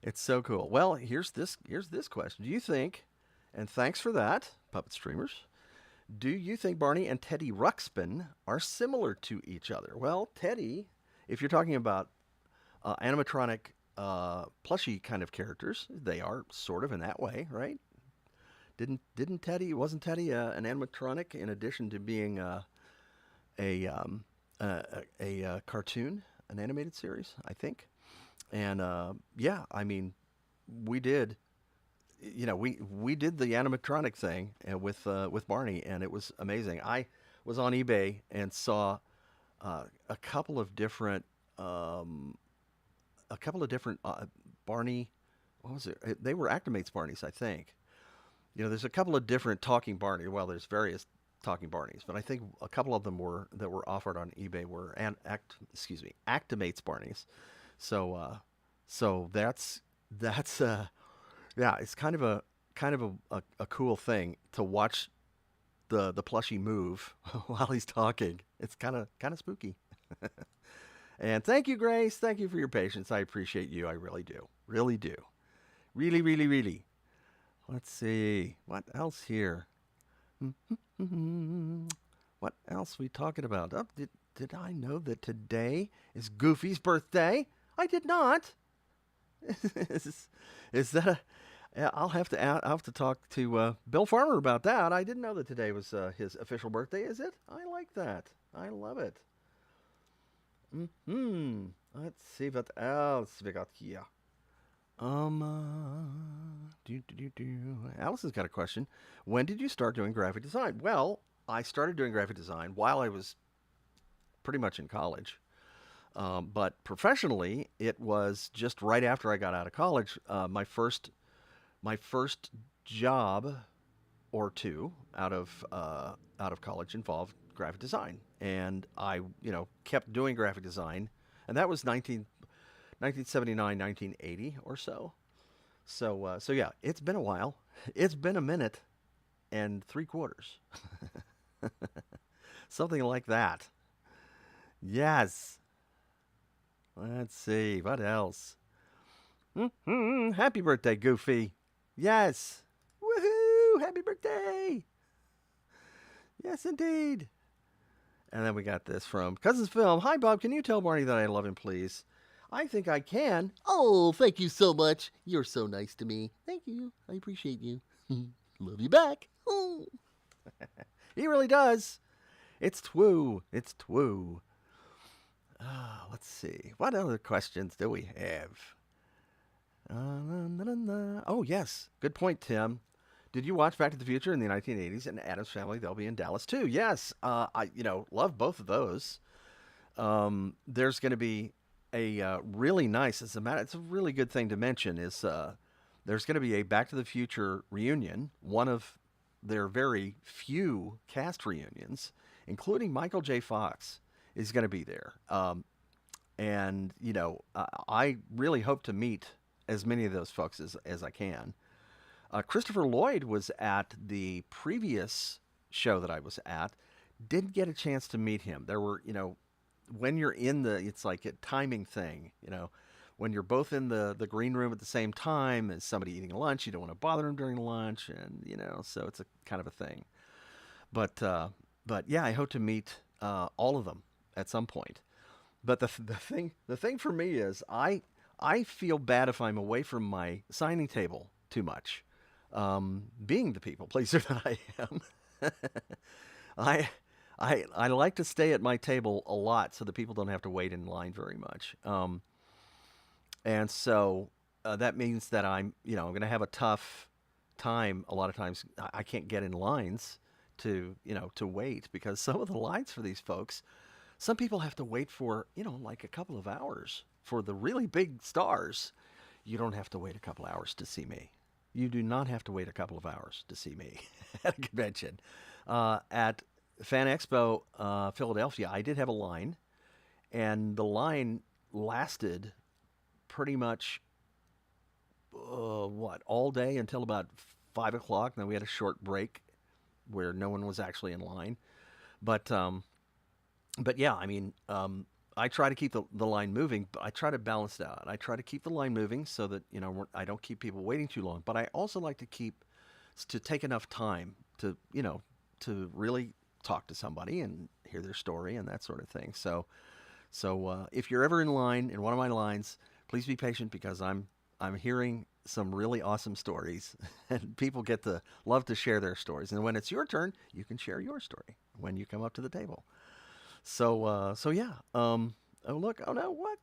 It's so cool. Well, here's this question. Do you think, and thanks for that, Puppet Streamers, do you think Barney and Teddy Ruxpin are similar to each other? Well, Teddy, if you're talking about animatronic plushy kind of characters, they are sort of in that way, right? Wasn't Teddy an animatronic in addition to being a cartoon, an animated series, I think? And yeah, we did, we did the animatronic thing with Barney, and it was amazing. I was on eBay and saw a couple of different Barney. What was it? They were Actimates Barneys, I think. There's a couple of different talking Barney. Well, there's various talking Barneys, but I think a couple of them that were offered on eBay were Actimates Barneys. So that's yeah, it's kind of a cool thing to watch the plushie move while he's talking. It's kind of spooky. And thank you, Grace. Thank you for your patience. I appreciate you. I really do. Really do. Really, really, really. Let's see. What else here? What else are we talking about? Oh, did I know that today is Goofy's birthday? I did not. Is that I'll have to talk to Bill Farmer about that. I didn't know that today was his official birthday. Is it? I like that. I love it. Let's see what else we got here. Alice has got a question. When did you start doing graphic design? Well, I started doing graphic design while I was pretty much in college. But professionally, it was just right after I got out of college. My first job or two out of college involved graphic design, and I kept doing graphic design, and that was 1979, 1980 or so. So yeah, it's been a while. It's been a minute and 3/4, something like that. Yes. Let's see what else. Happy birthday, Goofy. Yes. Woohoo! Happy birthday. Yes, indeed. And then we got this from Cousins Film. Hi, Bob. Can you tell Barney that I love him, please? I think I can. Oh, thank you so much. You're so nice to me. Thank you. I appreciate you. Love you back. Oh. He really does. It's twoo. It's twoo. Let's see. What other questions do we have? Oh, yes. Good point, Tim. Did you watch Back to the Future in the 1980s and Addams Family? They'll be in Dallas too. Yes. I love both of those. There's going to be a really nice. It's a really good thing to mention. Is there's going to be a Back to the Future reunion. One of their very few cast reunions, including Michael J. Fox, is going to be there. And I really hope to meet as many of those folks as I can. Christopher Lloyd was at the previous show that I was at. Didn't get a chance to meet him. There were, when you're in it's like a timing thing, when you're both in the green room at the same time as somebody eating lunch, you don't want to bother them during lunch, and so it's a kind of a thing. But yeah, I hope to meet all of them at some point. But the thing for me is I feel bad if I'm away from my signing table too much. Being the people pleaser that I am, I like to stay at my table a lot so that people don't have to wait in line very much. And so that means that I'm going to have a tough time. A lot of times I can't get in lines to wait, because some of the lines for these folks, some people have to wait for, like a couple of hours. For the really big stars, you don't have to wait a couple hours to see me. You do not have to wait a couple of hours to see me at a convention. At Fan Expo Philadelphia, I did have a line, and the line lasted pretty much, all day until about 5 o'clock. Then we had a short break where no one was actually in line. But yeah, I mean, I try to keep the line moving, but I try to balance it out. I try to keep the line moving so that, I don't keep people waiting too long. But I also like to take enough time to really talk to somebody and hear their story and that sort of thing. So if you're ever in line, in one of my lines, please be patient, because I'm hearing some really awesome stories, and people get to love to share their stories. And when it's your turn, you can share your story when you come up to the table. So yeah. Oh, look. Oh, no. What?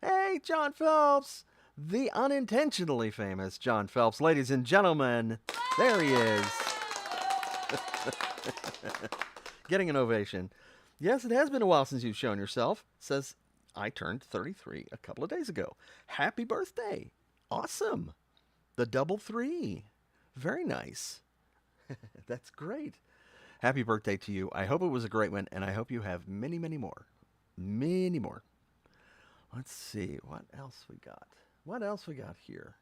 Hey, John Phelps. The unintentionally famous John Phelps. Ladies and gentlemen, there he is. Getting an ovation. Yes, it has been a while since you've shown yourself. Says, I turned 33 a couple of days ago. Happy birthday. Awesome. The double 3. Very nice. That's great. Happy birthday to you. I hope it was a great one, and I hope you have many, many more. Many more. Let's see. What else we got? What else we got here?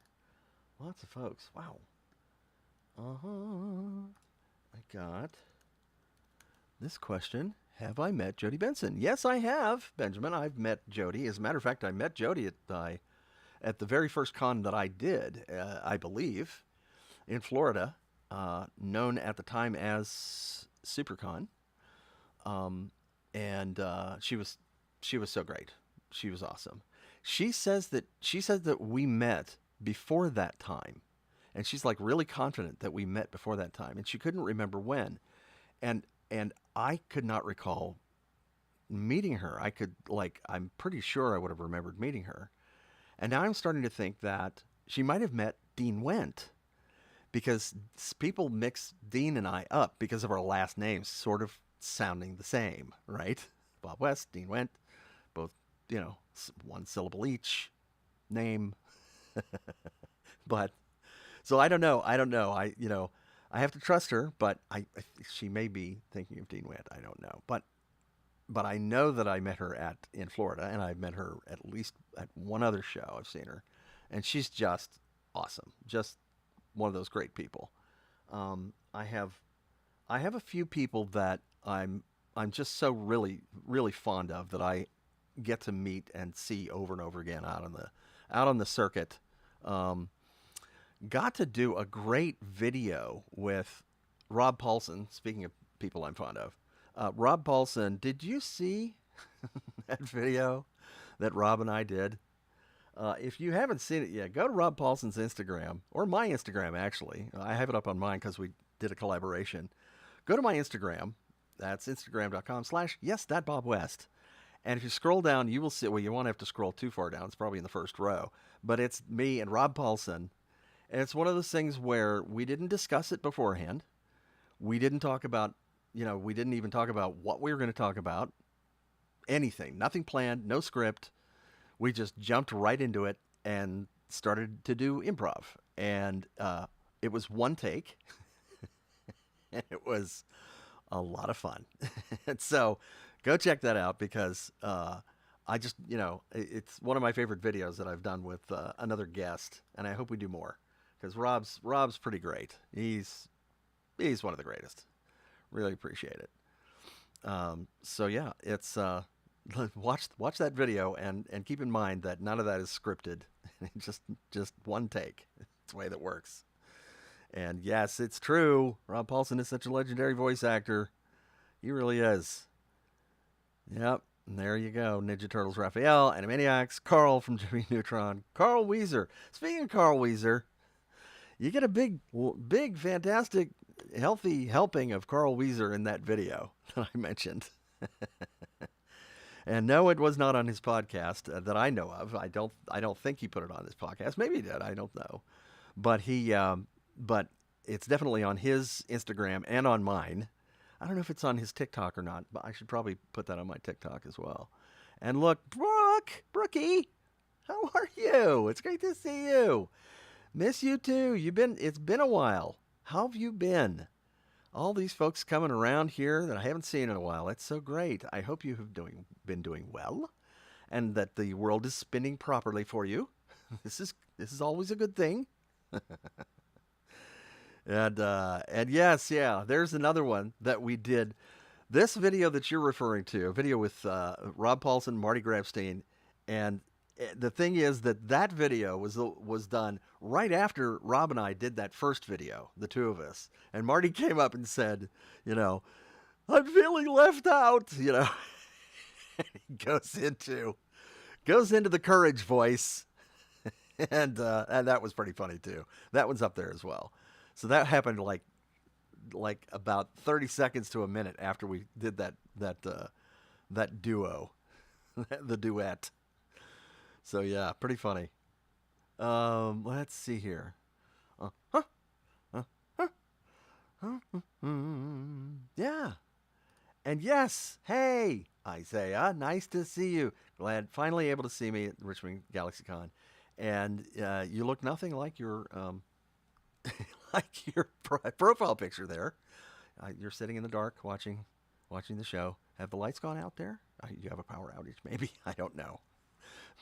Lots of folks. Wow. I got this question. Have I met Jody Benson? Yes, I have, Benjamin. I've met Jody. As a matter of fact, I met Jody at the very first con that I did, I believe, in Florida. Known at the time as SuperCon, and she was so great. She was awesome. She says that we met before that time, and she's like really confident that we met before that time, and she couldn't remember when, and I could not recall meeting her. I'm pretty sure I would have remembered meeting her, and now I'm starting to think that she might have met Dean Wendt. Because people mix Dean and I up because of our last names sort of sounding the same, right? Bob West, Dean Wendt, both, one syllable each name. But, so I don't know. I have to trust her, but she may be thinking of Dean Witt. I don't know, but I know that I met her in Florida, and I've met her at least at one other show. I've seen her, and she's just awesome. Just one of those great people. I have a few people that I'm just so really really fond of that I get to meet and see over and over again out on the circuit. Got to do a great video with Rob Paulson. Speaking of people I'm fond of, Rob Paulson. Did you see that video that Rob and I did? If you haven't seen it yet, go to Rob Paulson's Instagram, or my Instagram, actually. I have it up on mine because we did a collaboration. Go to my Instagram. That's instagram.com/yes.bobwest. And if you scroll down, you will see, well, you won't have to scroll too far down. It's probably in the first row. But it's me and Rob Paulson. And it's one of those things where we didn't discuss it beforehand. We didn't talk about, we didn't even talk about what we were going to talk about. Anything. Nothing planned. No script. We just jumped right into it and started to do improv. And it was one take. And it was a lot of fun. And so go check that out because I just, it's one of my favorite videos that I've done with another guest. And I hope we do more because Rob's pretty great. He's one of the greatest. Really appreciate it. So yeah, it's watch that video and keep in mind that none of that is scripted. just one take. It's the way that works. And yes, it's true. Rob Paulson is such a legendary voice actor. He really is. Yep. And there you go. Ninja Turtles Raphael, Animaniacs, Carl from Jimmy Neutron, Carl Weezer. Speaking of Carl Weezer, you get a big, fantastic, healthy helping of Carl Weezer in that video that I mentioned. And no, it was not on his podcast that I know of. I don't think he put it on his podcast. Maybe he did. I don't know. But but it's definitely on his Instagram and on mine. I don't know if it's on his TikTok or not, but I should probably put that on my TikTok as well. And look, Brookie, how are you? It's great to see you. Miss you too. It's been a while. How have you been? All these folks coming around here that I haven't seen in a while. It's so great. I hope you have been doing well, and that the world is spinning properly for you. This is always a good thing. And yes, yeah, there's another one that we did. This video that you're referring to, a video with Rob Paulson, Marty Grabstein, and the thing is that video was done right after Rob and I did that first video, the two of us. And Marty came up and said, I'm feeling left out, And he goes into the courage voice, and that was pretty funny too. That one's up there as well. So that happened like about 30 seconds to a minute after we did that duo, the duet. So yeah, pretty funny. Let's see here. Yeah. And yes, hey, Isaiah, nice to see you. Glad finally able to see me at Richmond GalaxyCon. And you look nothing like your profile picture there. You're sitting in the dark watching the show. Have the lights gone out there? You have a power outage, maybe. I don't know.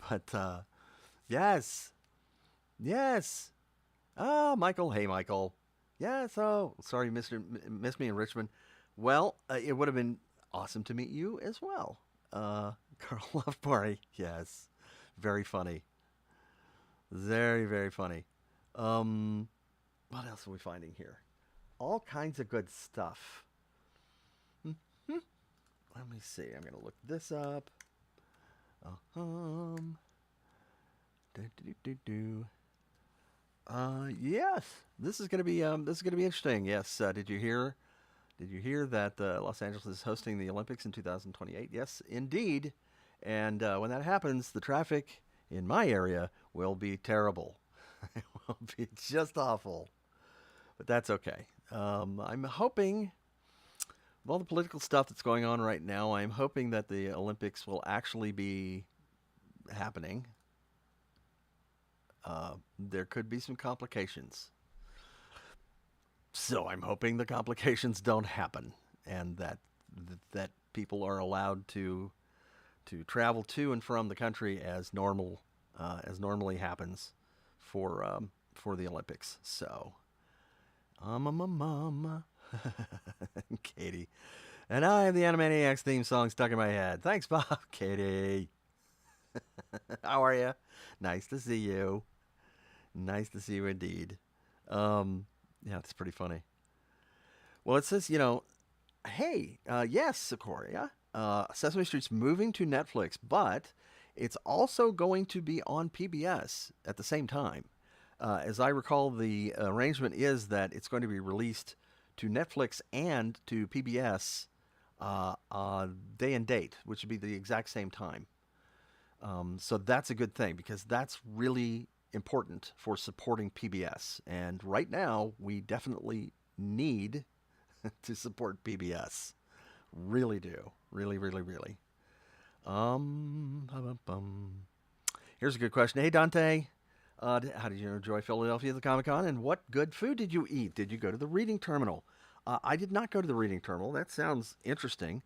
But yes. Oh, Michael. Hey, Michael. Yes. Oh, sorry, missed me in Richmond. Well, it would have been awesome to meet you as well. Carl Loveberry. Yes. Very funny. Very, very funny. What else are we finding here? All kinds of good stuff. Let me see. I'm going to look this up. Yes, this is going to be interesting. Yes, did you hear that Los Angeles is hosting the Olympics in 2028? Yes, indeed. And when that happens, the traffic in my area will be terrible. It will be just awful. But that's okay. I'm hoping, with all the political stuff that's going on right now, I'm hoping that the Olympics will actually be happening. There could be some complications. So I'm hoping the complications don't happen, and that people are allowed to travel to and from the country as normally happens for the Olympics. So, Katie, and I have the Animaniacs theme song stuck in my head. Thanks, Bob. Katie, how are you? Nice to see you. Nice to see you indeed. Yeah, it's pretty funny. Well, it says, hey, yes, Sequoia, Sesame Street's moving to Netflix, but it's also going to be on PBS at the same time. As I recall, the arrangement is that it's going to be released to Netflix and to PBS day and date, which would be the exact same time. So that's a good thing because that's really important for supporting PBS. And right now, we definitely need to support PBS. Really do. Really, really, really. Here's a good question. Hey, Dante. How did you enjoy Philadelphia at the Comic-Con? And what good food did you eat? Did you go to the reading terminal? I did not go to the reading terminal. That sounds interesting.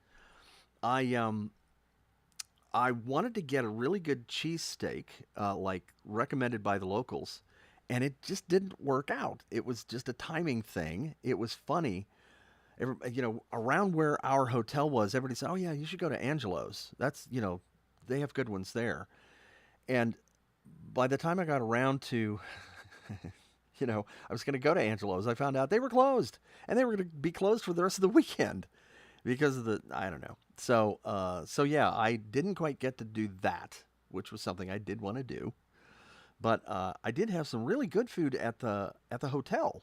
I wanted to get a really good cheesesteak, like recommended by the locals, and it just didn't work out. It was just a timing thing. It was funny. Around where our hotel was, everybody said, "Oh yeah, you should go to Angelo's. That's, they have good ones there." And by the time I got around to, I was going to go to Angelo's, I found out they were closed, and they were going to be closed for the rest of the weekend because of I don't know. So yeah, I didn't quite get to do that, which was something I did want to do. But I did have some really good food at the hotel.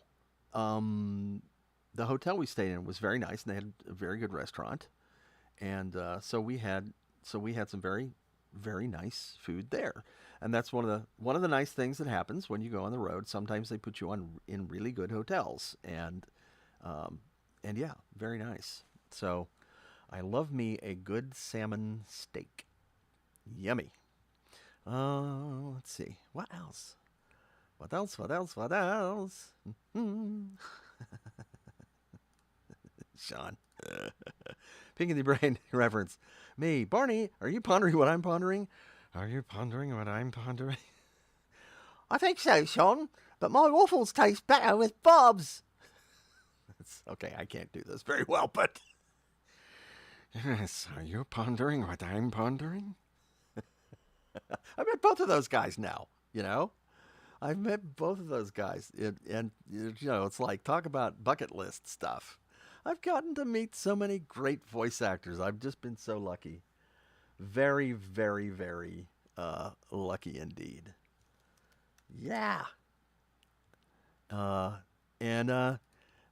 The hotel we stayed in was very nice, and they had a very good restaurant. And so we had some very, very nice food there. And that's one of the nice things that happens when you go on the road. Sometimes they put you in really good hotels, and yeah, very nice. So I love me a good salmon steak. Yummy. Let's see. What else? What else? Sean. Pink in the Brain reference. Me. Barney, are you pondering what I'm pondering? Are you pondering what I'm pondering? I think so, Sean. But my waffles taste better with Bob's. Okay, I can't do this very well, but... Yes, are you pondering what I'm pondering? I met both of those guys now, I've met both of those guys. And it's like, talk about bucket list stuff. I've gotten to meet so many great voice actors. I've just been so lucky. Very, very, very lucky indeed. Yeah.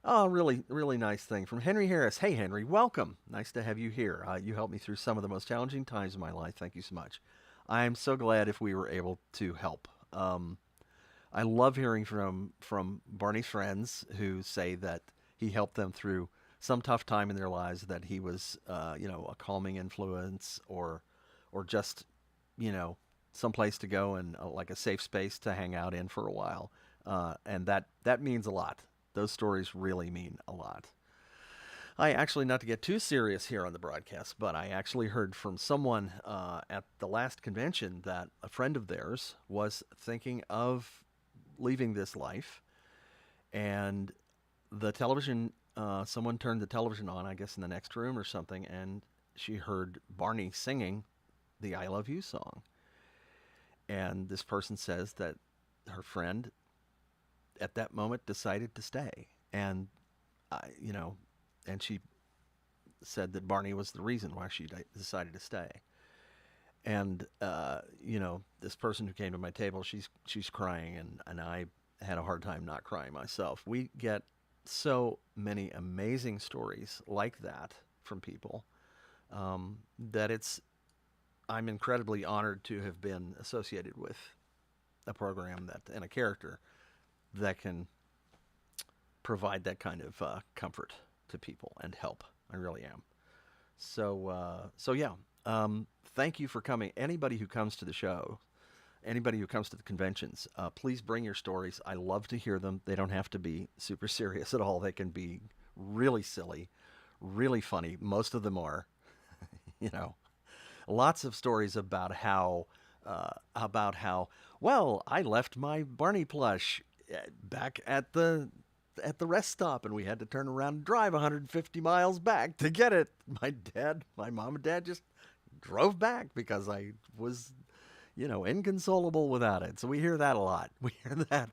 Really, really nice thing from Henry Harris. Hey, Henry, welcome. Nice to have you here. You helped me through some of the most challenging times of my life. Thank you so much. I'm so glad if we were able to help. I love hearing from Barney's friends who say that he helped them through some tough time in their lives, that he was, a calming influence or just, some place to go and like a safe space to hang out in for a while. And that means a lot. Those stories really mean a lot. I actually, not to get too serious here on the broadcast, but I actually heard from someone at the last convention that a friend of theirs was thinking of leaving this life, and the television, someone turned the television on, I guess in the next room or something, and she heard Barney singing the I Love You song. And this person says that her friend at that moment decided to stay. And, and she said that Barney was the reason why she decided to stay. And, this person who came to my table, she's crying, and I had a hard time not crying myself. We get so many amazing stories like that from people that I'm incredibly honored to have been associated with a program and a character that can provide that kind of comfort to people and help. I really am. So yeah. Thank you for coming. Anybody who comes to the show, anybody who comes to the conventions, please bring your stories. I love to hear them. They don't have to be super serious at all. They can be really silly, really funny. Most of them are, you know, lots of stories about how, well, I left my Barney plush back at the rest stop, and we had to turn around and drive 150 miles back to get it. My mom and dad just drove back because I was, inconsolable without it. So we hear that a lot. We hear that.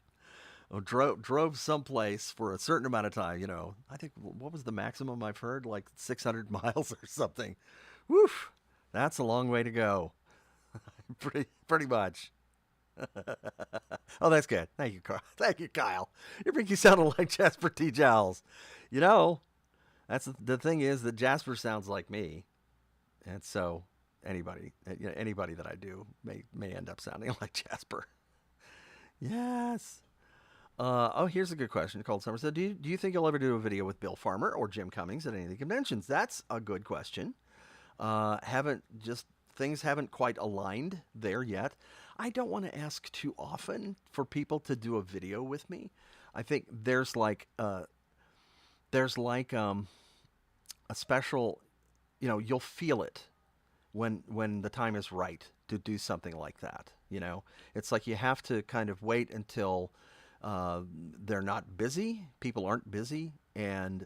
Oh, drove someplace for a certain amount of time. I think, what was the maximum I've heard? Like 600 miles or something. Woof. That's a long way to go. pretty much. Oh, that's good. Thank you, Carl. Thank you, Kyle. You make you sound like Jasper T. Jowls. That's the thing is that Jasper sounds like me, and so anybody that I do may end up sounding like Jasper. Yes. Here's a good question. Cold Summer said, do you think you'll ever do a video with Bill Farmer or Jim Cummings at any of the conventions? That's a good question. Things haven't quite aligned there yet. I don't want to ask too often for people to do a video with me. I think there's a special, you'll feel it when the time is right to do something like that. It's like you have to kind of wait until they're not busy, people aren't busy, and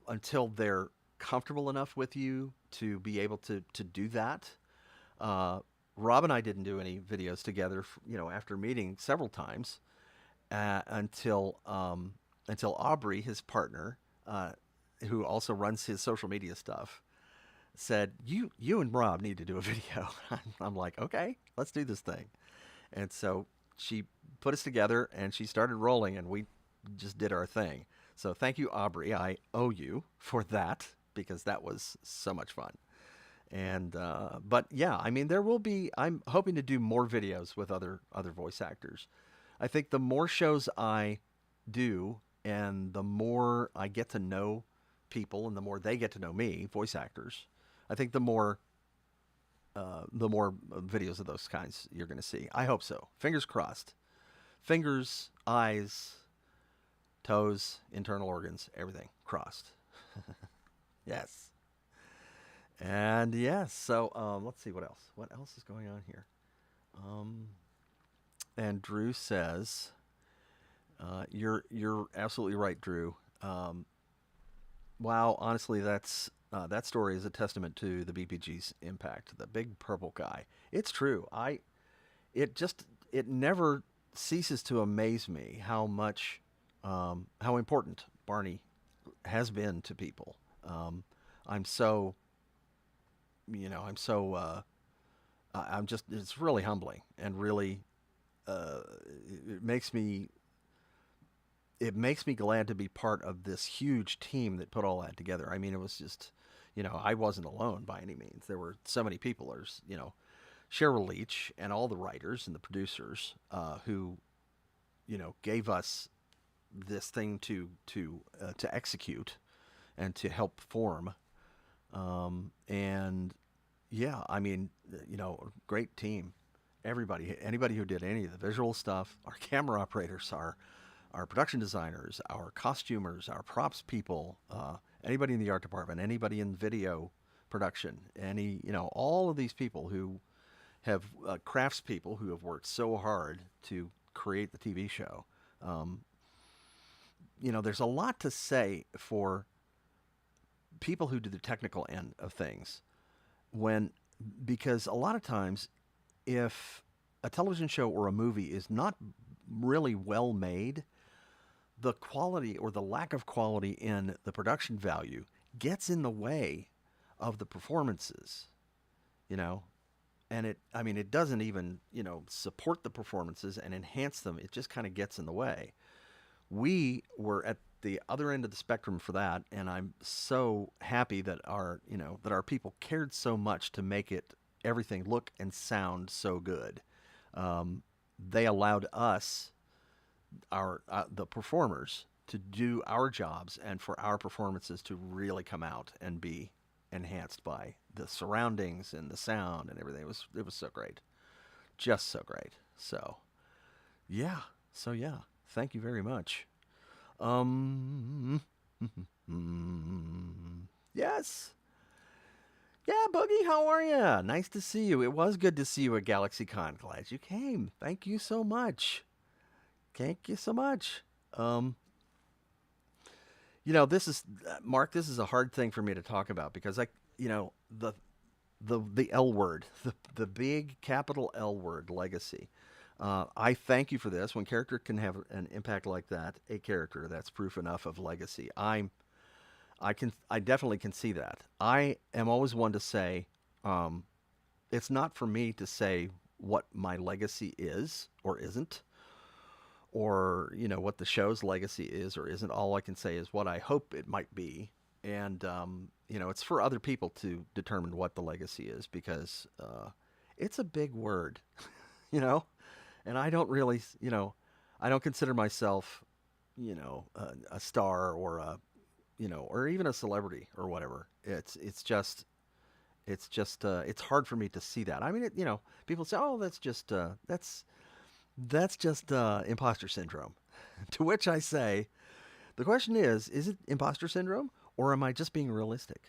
until they're comfortable enough with you to be able to do that. Rob and I didn't do any videos together, after meeting several times, until Aubrey, his partner, who also runs his social media stuff, said, you and Rob need to do a video. I'm like, okay, let's do this thing. And so she put us together and she started rolling, and we just did our thing. So thank you, Aubrey. I owe you for that, because that was so much fun. And but yeah, I mean, I'm hoping to do more videos with other voice actors. I think the more shows I do, and the more I get to know people, and the more they get to know me, voice actors, I think the more videos of those kinds you're going to see. I hope so. Fingers crossed. Fingers, eyes, toes, internal organs, everything crossed. Yes. And yes, so let's see what else. What else is going on here? And Drew says, "You're absolutely right, Drew. Wow, honestly, that story is a testament to the BPG's impact. The big purple guy. It's true. It never ceases to amaze me how important Barney has been to people. It's really humbling, and really, it makes me glad to be part of this huge team that put all that together. I mean, it was just, I wasn't alone by any means. There were so many people. There's, Cheryl Leach and all the writers and the producers, who, gave us this thing to execute and to help form. And yeah, I mean, great team. Anybody who did any of the visual stuff, our camera operators, our production designers, our costumers, our props people, anybody in the art department, anybody in video production, all of these people who have craftspeople who have worked so hard to create the TV show. There's a lot to say for people who do the technical end of things, because a lot of times, if a television show or a movie is not really well made, the quality or the lack of quality in the production value gets in the way of the performances, and it doesn't even, support the performances and enhance them. It just kind of gets in the way. We were at the other end of the spectrum for that, and I'm so happy that our people cared so much to make everything look and sound so good. They allowed us, the performers, to do our jobs and for our performances to really come out and be enhanced by the surroundings and the sound and everything. It was so great, just so great. So, yeah. Thank you very much. Yes. Yeah, Boogie, how are you? Nice to see you. It was good to see you at GalaxyCon. Glad you came. Thank you so much. Thank you so much. This is Mark. This is a hard thing for me to talk about because the L word, the big capital L word, legacy. I thank you for this. When character can have an impact like that, a character, that's proof enough of legacy. I definitely can see that. I am always one to say, it's not for me to say what my legacy is or isn't, or what the show's legacy is or isn't. All I can say is what I hope it might be, and it's for other people to determine what the legacy is, because it's a big word, and I don't really, I don't consider myself, a star or or even a celebrity or whatever. It's hard for me to see that. I mean, people say, oh, that's just imposter syndrome. To which I say, the question is it imposter syndrome, or am I just being realistic?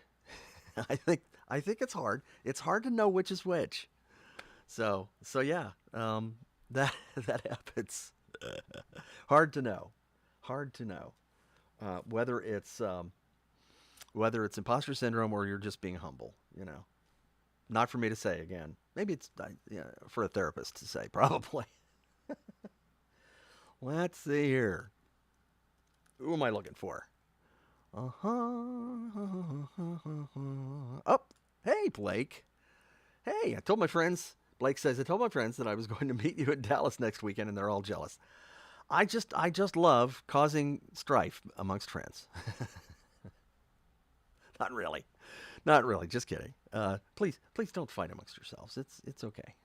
I think it's hard. It's hard to know which is which. So yeah, that happens. Hard to know whether it's imposter syndrome or you're just being humble. Not for me to say again. Maybe it's for a therapist to say, probably. Let's see here. Who am I looking for? Oh, hey, Blake. Hey, I told my friends. Blake says, I told my friends that I was going to meet you in Dallas next weekend, and they're all jealous. I just love causing strife amongst friends. Not really. Just kidding. Please don't fight amongst yourselves. It's okay.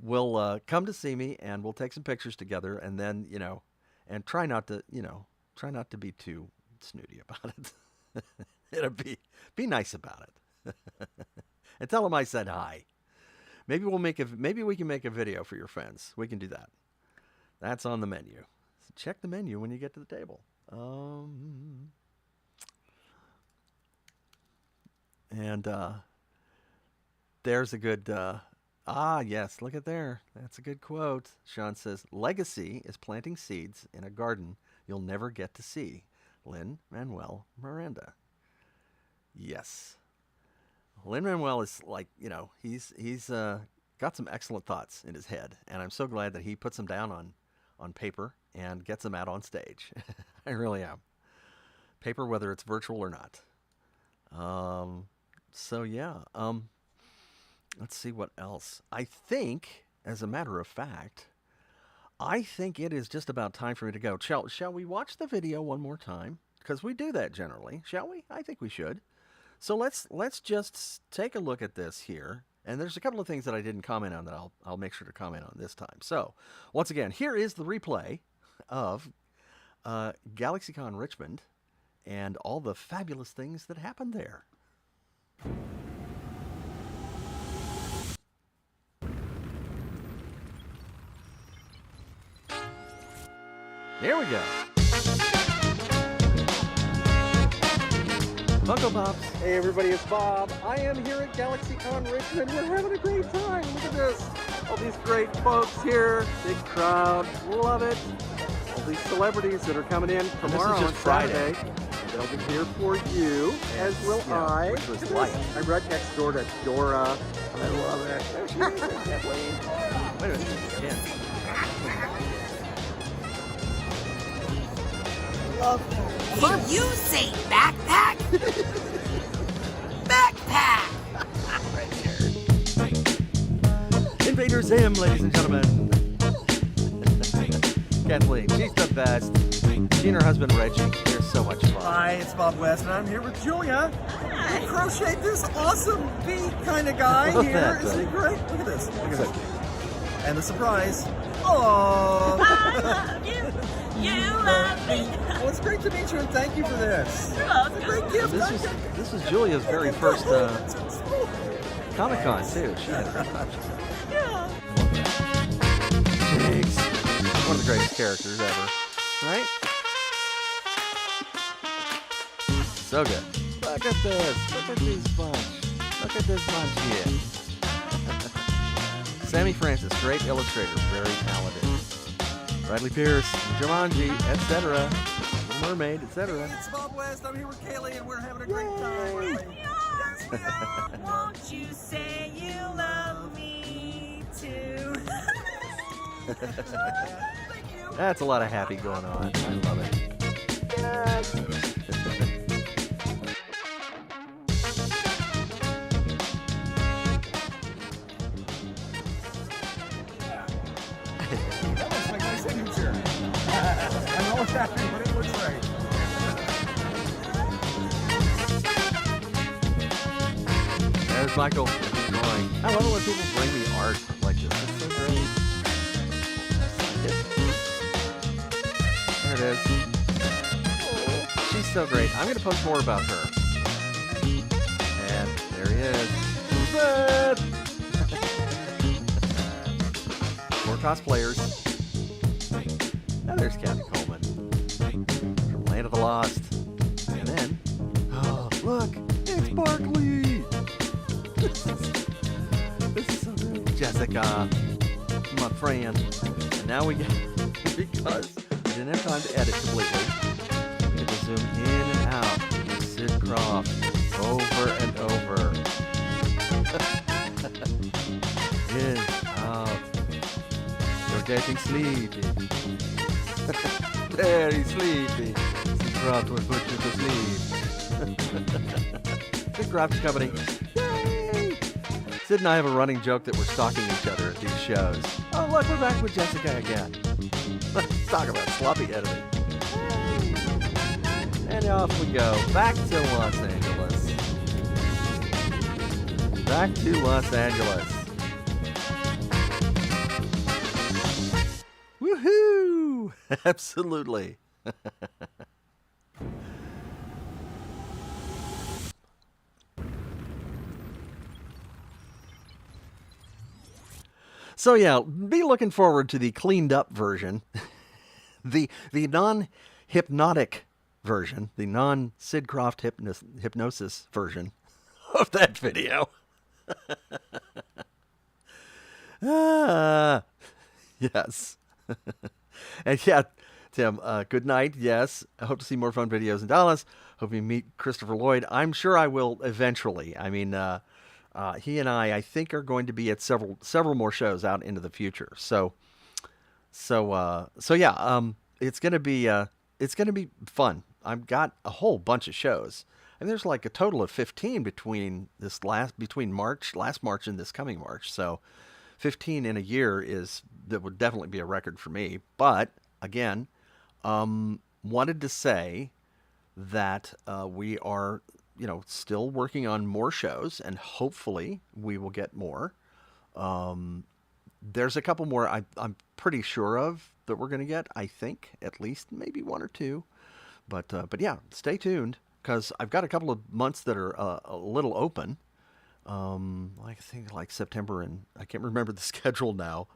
Will come to see me, and we'll take some pictures together, and then and try not to be too snooty about it. It'll be nice about it, and tell them I said hi. Maybe we can make a video for your friends. We can do that. That's on the menu. So check the menu when you get to the table. And there's a good. Yes, look at there. That's a good quote. Sean says, legacy is planting seeds in a garden you'll never get to see. Lin-Manuel Miranda. Yes. Lin-Manuel is he's got some excellent thoughts in his head, and I'm so glad that he puts them down on paper and gets them out on stage. I really am. Paper, whether it's virtual or not. So yeah. Let's see what else. I think, as a matter of fact, it is just about time for me to go. Shall we watch the video one more time? Because we do that generally, shall we? I think we should. So let's just take a look at this here. And there's a couple of things that I didn't comment on that I'll make sure to comment on this time. So once again, here is the replay of GalaxyCon Richmond and all the fabulous things that happened there. Here we go. Funko Pops. Hey everybody, it's Bob. I am here at GalaxyCon Richmond. We're having a great time. Look at this. All these great folks here. Big crowd. Love it. All these celebrities that are coming in tomorrow on Friday. They'll be here for you, as will I. Which was light. I'm right next door to Dora. I love it. There she is. Kathleen. Wait a minute. Yeah. Did you say backpack? Backpack! Invader Zim, ladies and gentlemen. Kathleen, she's the best. She and her husband Reggie, they're so much fun. Hi, it's Bob West, and I'm here with Julia. Who crocheted this awesome bee kind of guy Look here. at that Isn't he thing. great? Look at this. Look at this. And the surprise. Oh! I love you. You love me. Well, it's great to meet you, and thank you for this. You're welcome. It's a great gift. This is Julia's very first Comic-Con, too. She had her. Yeah. greatest characters ever, right? So good. Look at this. Look at this bunch. Look at this bunch here. Sammy Francis, great illustrator, very talented. Bradley Pierce, Jumanji, etc. Little Mermaid, etc. It's Bob West. I'm here with Kaylee, and we're having a great time. Really. Won't you say you love me too? Thank you. That's a lot of happy going on. I love it. Yes. That looks like my signature. I'm always happy when it looks right. There's Michael drawing. I love it when people bring me art like this. It's so great. There it is. Oh, she's so great. I'm going to post more about her. And there he is. More cosplayers. Now there's Kathy Coleman from Land of the Lost. And then, oh, look, it's Barkley. This is so good. Jessica, my friend. And now we get, because I didn't have time to edit completely, we get to zoom in and out with Sid Croft over and over. In, out. You're getting sleepy. Very sleepy. Sid Croft will put you to sleep. Sid Croft Company. Yay! Sid and I have a running joke that we're stalking each other at these shows. Oh, look, we're back with Jessica again. Let's talk about sloppy editing. And off we go. Back to Los Angeles. Back to Los Angeles. Woohoo! Absolutely. So yeah, be looking forward to the cleaned up version, the non-hypnotic version, the non-Sid Croft hypnosis version of that video. Yes. And yeah, Tim, good night. Yes, I hope to see more fun videos in Dallas. Hope you meet Christopher Lloyd. I'm sure I will eventually. I mean, he and I think, are going to be at several more shows out into the future. So yeah, it's gonna be fun. I've got a whole bunch of shows, and there's like a total of 15 between last March and this coming March. So 15 in a year that would definitely be a record for me. But again, wanted to say that we are, still working on more shows, and hopefully we will get more. There's a couple more I'm pretty sure of that we're going to get. I think at least maybe one or two. But yeah, stay tuned, because I've got a couple of months that are a little open. I think like September, and I can't remember the schedule now.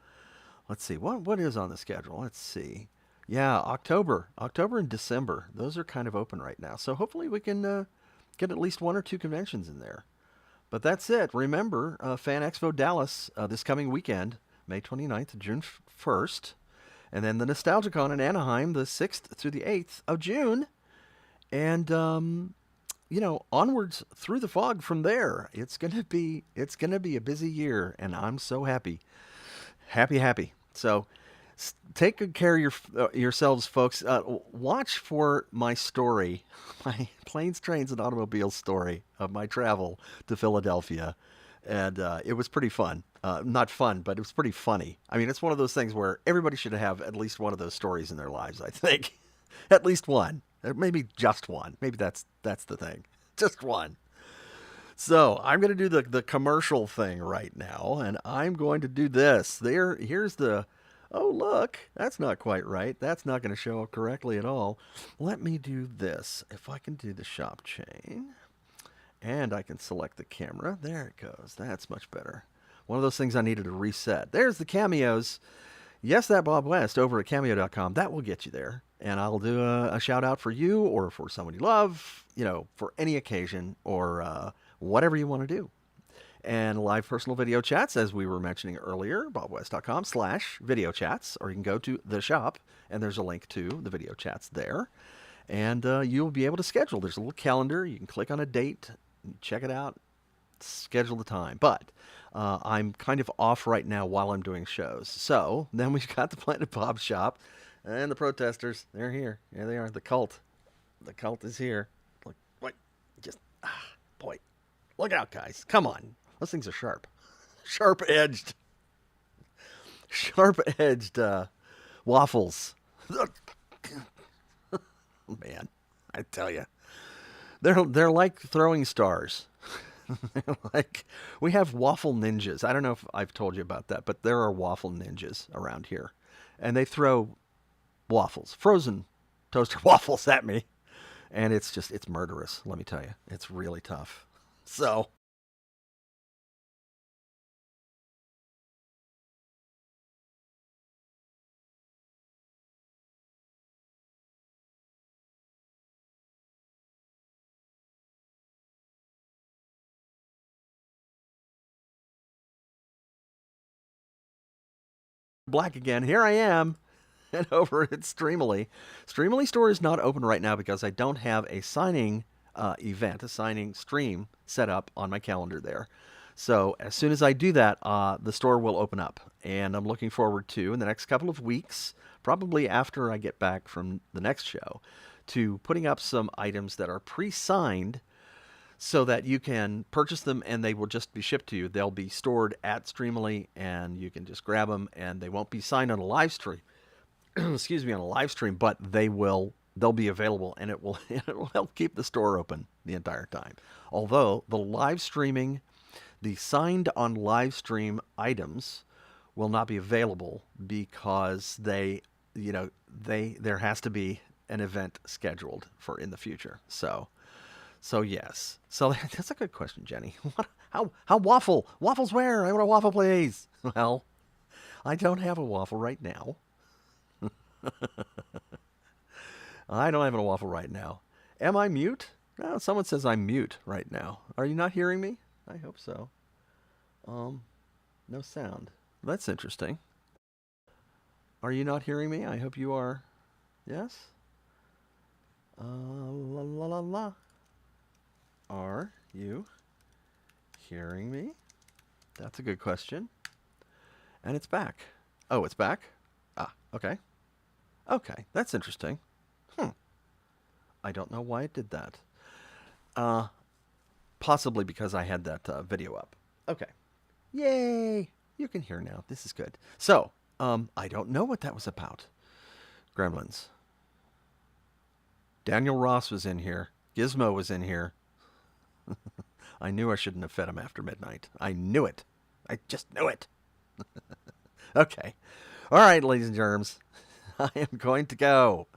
Let's see, what is on the schedule? Let's see. Yeah, October and December. Those are kind of open right now. So hopefully we can get at least one or two conventions in there. But that's it. Remember, Fan Expo Dallas this coming weekend, May 29th to June 1st. And then the NostalgiaCon in Anaheim, the 6th through the 8th of June. And, onwards through the fog from there. It's gonna be a busy year, and I'm so happy. Happy. So take good care of yourselves, folks. Watch for my story, my planes, trains, and automobiles story of my travel to Philadelphia. And it was pretty fun. Not fun, but it was pretty funny. I mean, it's one of those things where everybody should have at least one of those stories in their lives, I think. At least one. Maybe just one. Maybe that's the thing. Just one. So I'm going to do the commercial thing right now, and I'm going to do this. Here's the... Oh, look, that's not quite right. That's not going to show up correctly at all. Let me do this. If I can do the shop chain, and I can select the camera. There it goes. That's much better. One of those things I needed to reset. There's the cameos. Yes, that Bob West over at cameo.com. That will get you there. And I'll do a shout out for you or for someone you love, for any occasion or whatever you want to do. And live personal video chats, as we were mentioning earlier, bobwest.com/video chats, or you can go to the shop and there's a link to the video chats there. And you'll be able to schedule. There's a little calendar. You can click on a date, check it out, schedule the time. But I'm kind of off right now while I'm doing shows. So then we've got the Planet Bob shop and the protesters. They're here. There they are. The cult. The cult is here. Boy. Look out, guys. Come on. Those things are sharp. Sharp-edged. Sharp-edged waffles. Man, I tell you. They're like throwing stars. We have waffle ninjas. I don't know if I've told you about that, but there are waffle ninjas around here. And they throw waffles, frozen toaster waffles at me. And it's murderous, let me tell you. It's really tough. So. Black again. Here I am. And over at Streamily. Streamily store is not open right now because I don't have a signing event, a signing stream set up on my calendar there. So as soon as I do that, the store will open up. And I'm looking forward to, in the next couple of weeks, probably after I get back from the next show, to putting up some items that are pre-signed so that you can purchase them and they will just be shipped to you. They'll be stored at Streamily and you can just grab them, and they won't be signed on a live stream. Excuse me, on a live stream, but they'll be available, and it will help keep the store open the entire time. Although the live streaming, the signed on live stream items will not be available because there has to be an event scheduled for in the future. So yes. So that's a good question, Jenny. How waffles where? I want a waffle, please. Well, I don't have a waffle right now. I don't have a waffle right now. Am I mute? No, someone says I'm mute right now. Are you not hearing me? I hope so. No sound. That's interesting. Are you not hearing me? I hope you are. Yes? La la la la. Are you hearing me? That's a good question. And it's back. Oh, it's back? Ah, okay. Okay, that's interesting. I don't know why it did that. Possibly because I had that video up. Okay. Yay! You can hear now. This is good. So, I don't know what that was about. Gremlins. Daniel Ross was in here. Gizmo was in here. I knew I shouldn't have fed him after midnight. I knew it. I just knew it. Okay. All right, ladies and germs. I am going to go.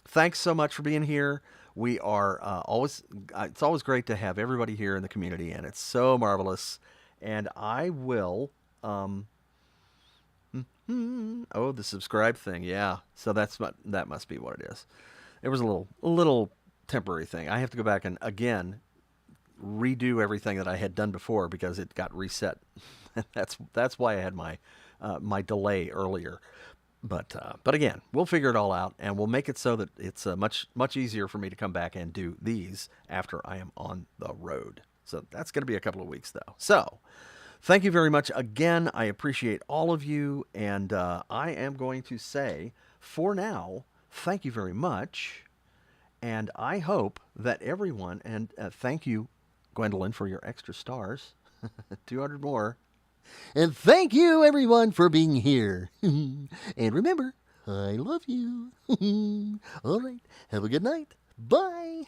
Thanks so much for being here. We are it's always great to have everybody here in the community, and it's so marvelous. And I will, the subscribe thing. Yeah. So that must be what it is. It was a little temporary thing. I have to go back and again redo everything that I had done before because it got reset. That's why I had my delay earlier. But again, we'll figure it all out, and we'll make it so that it's much easier for me to come back and do these after I am on the road. So that's going to be a couple of weeks, though. So thank you very much again. I appreciate all of you, and I am going to say, for now, thank you very much, and I hope that everyone, and thank you, Gwendolyn, for your extra stars, 200 more. And thank you, everyone, for being here. And remember, I love you. All right, have a good night. Bye.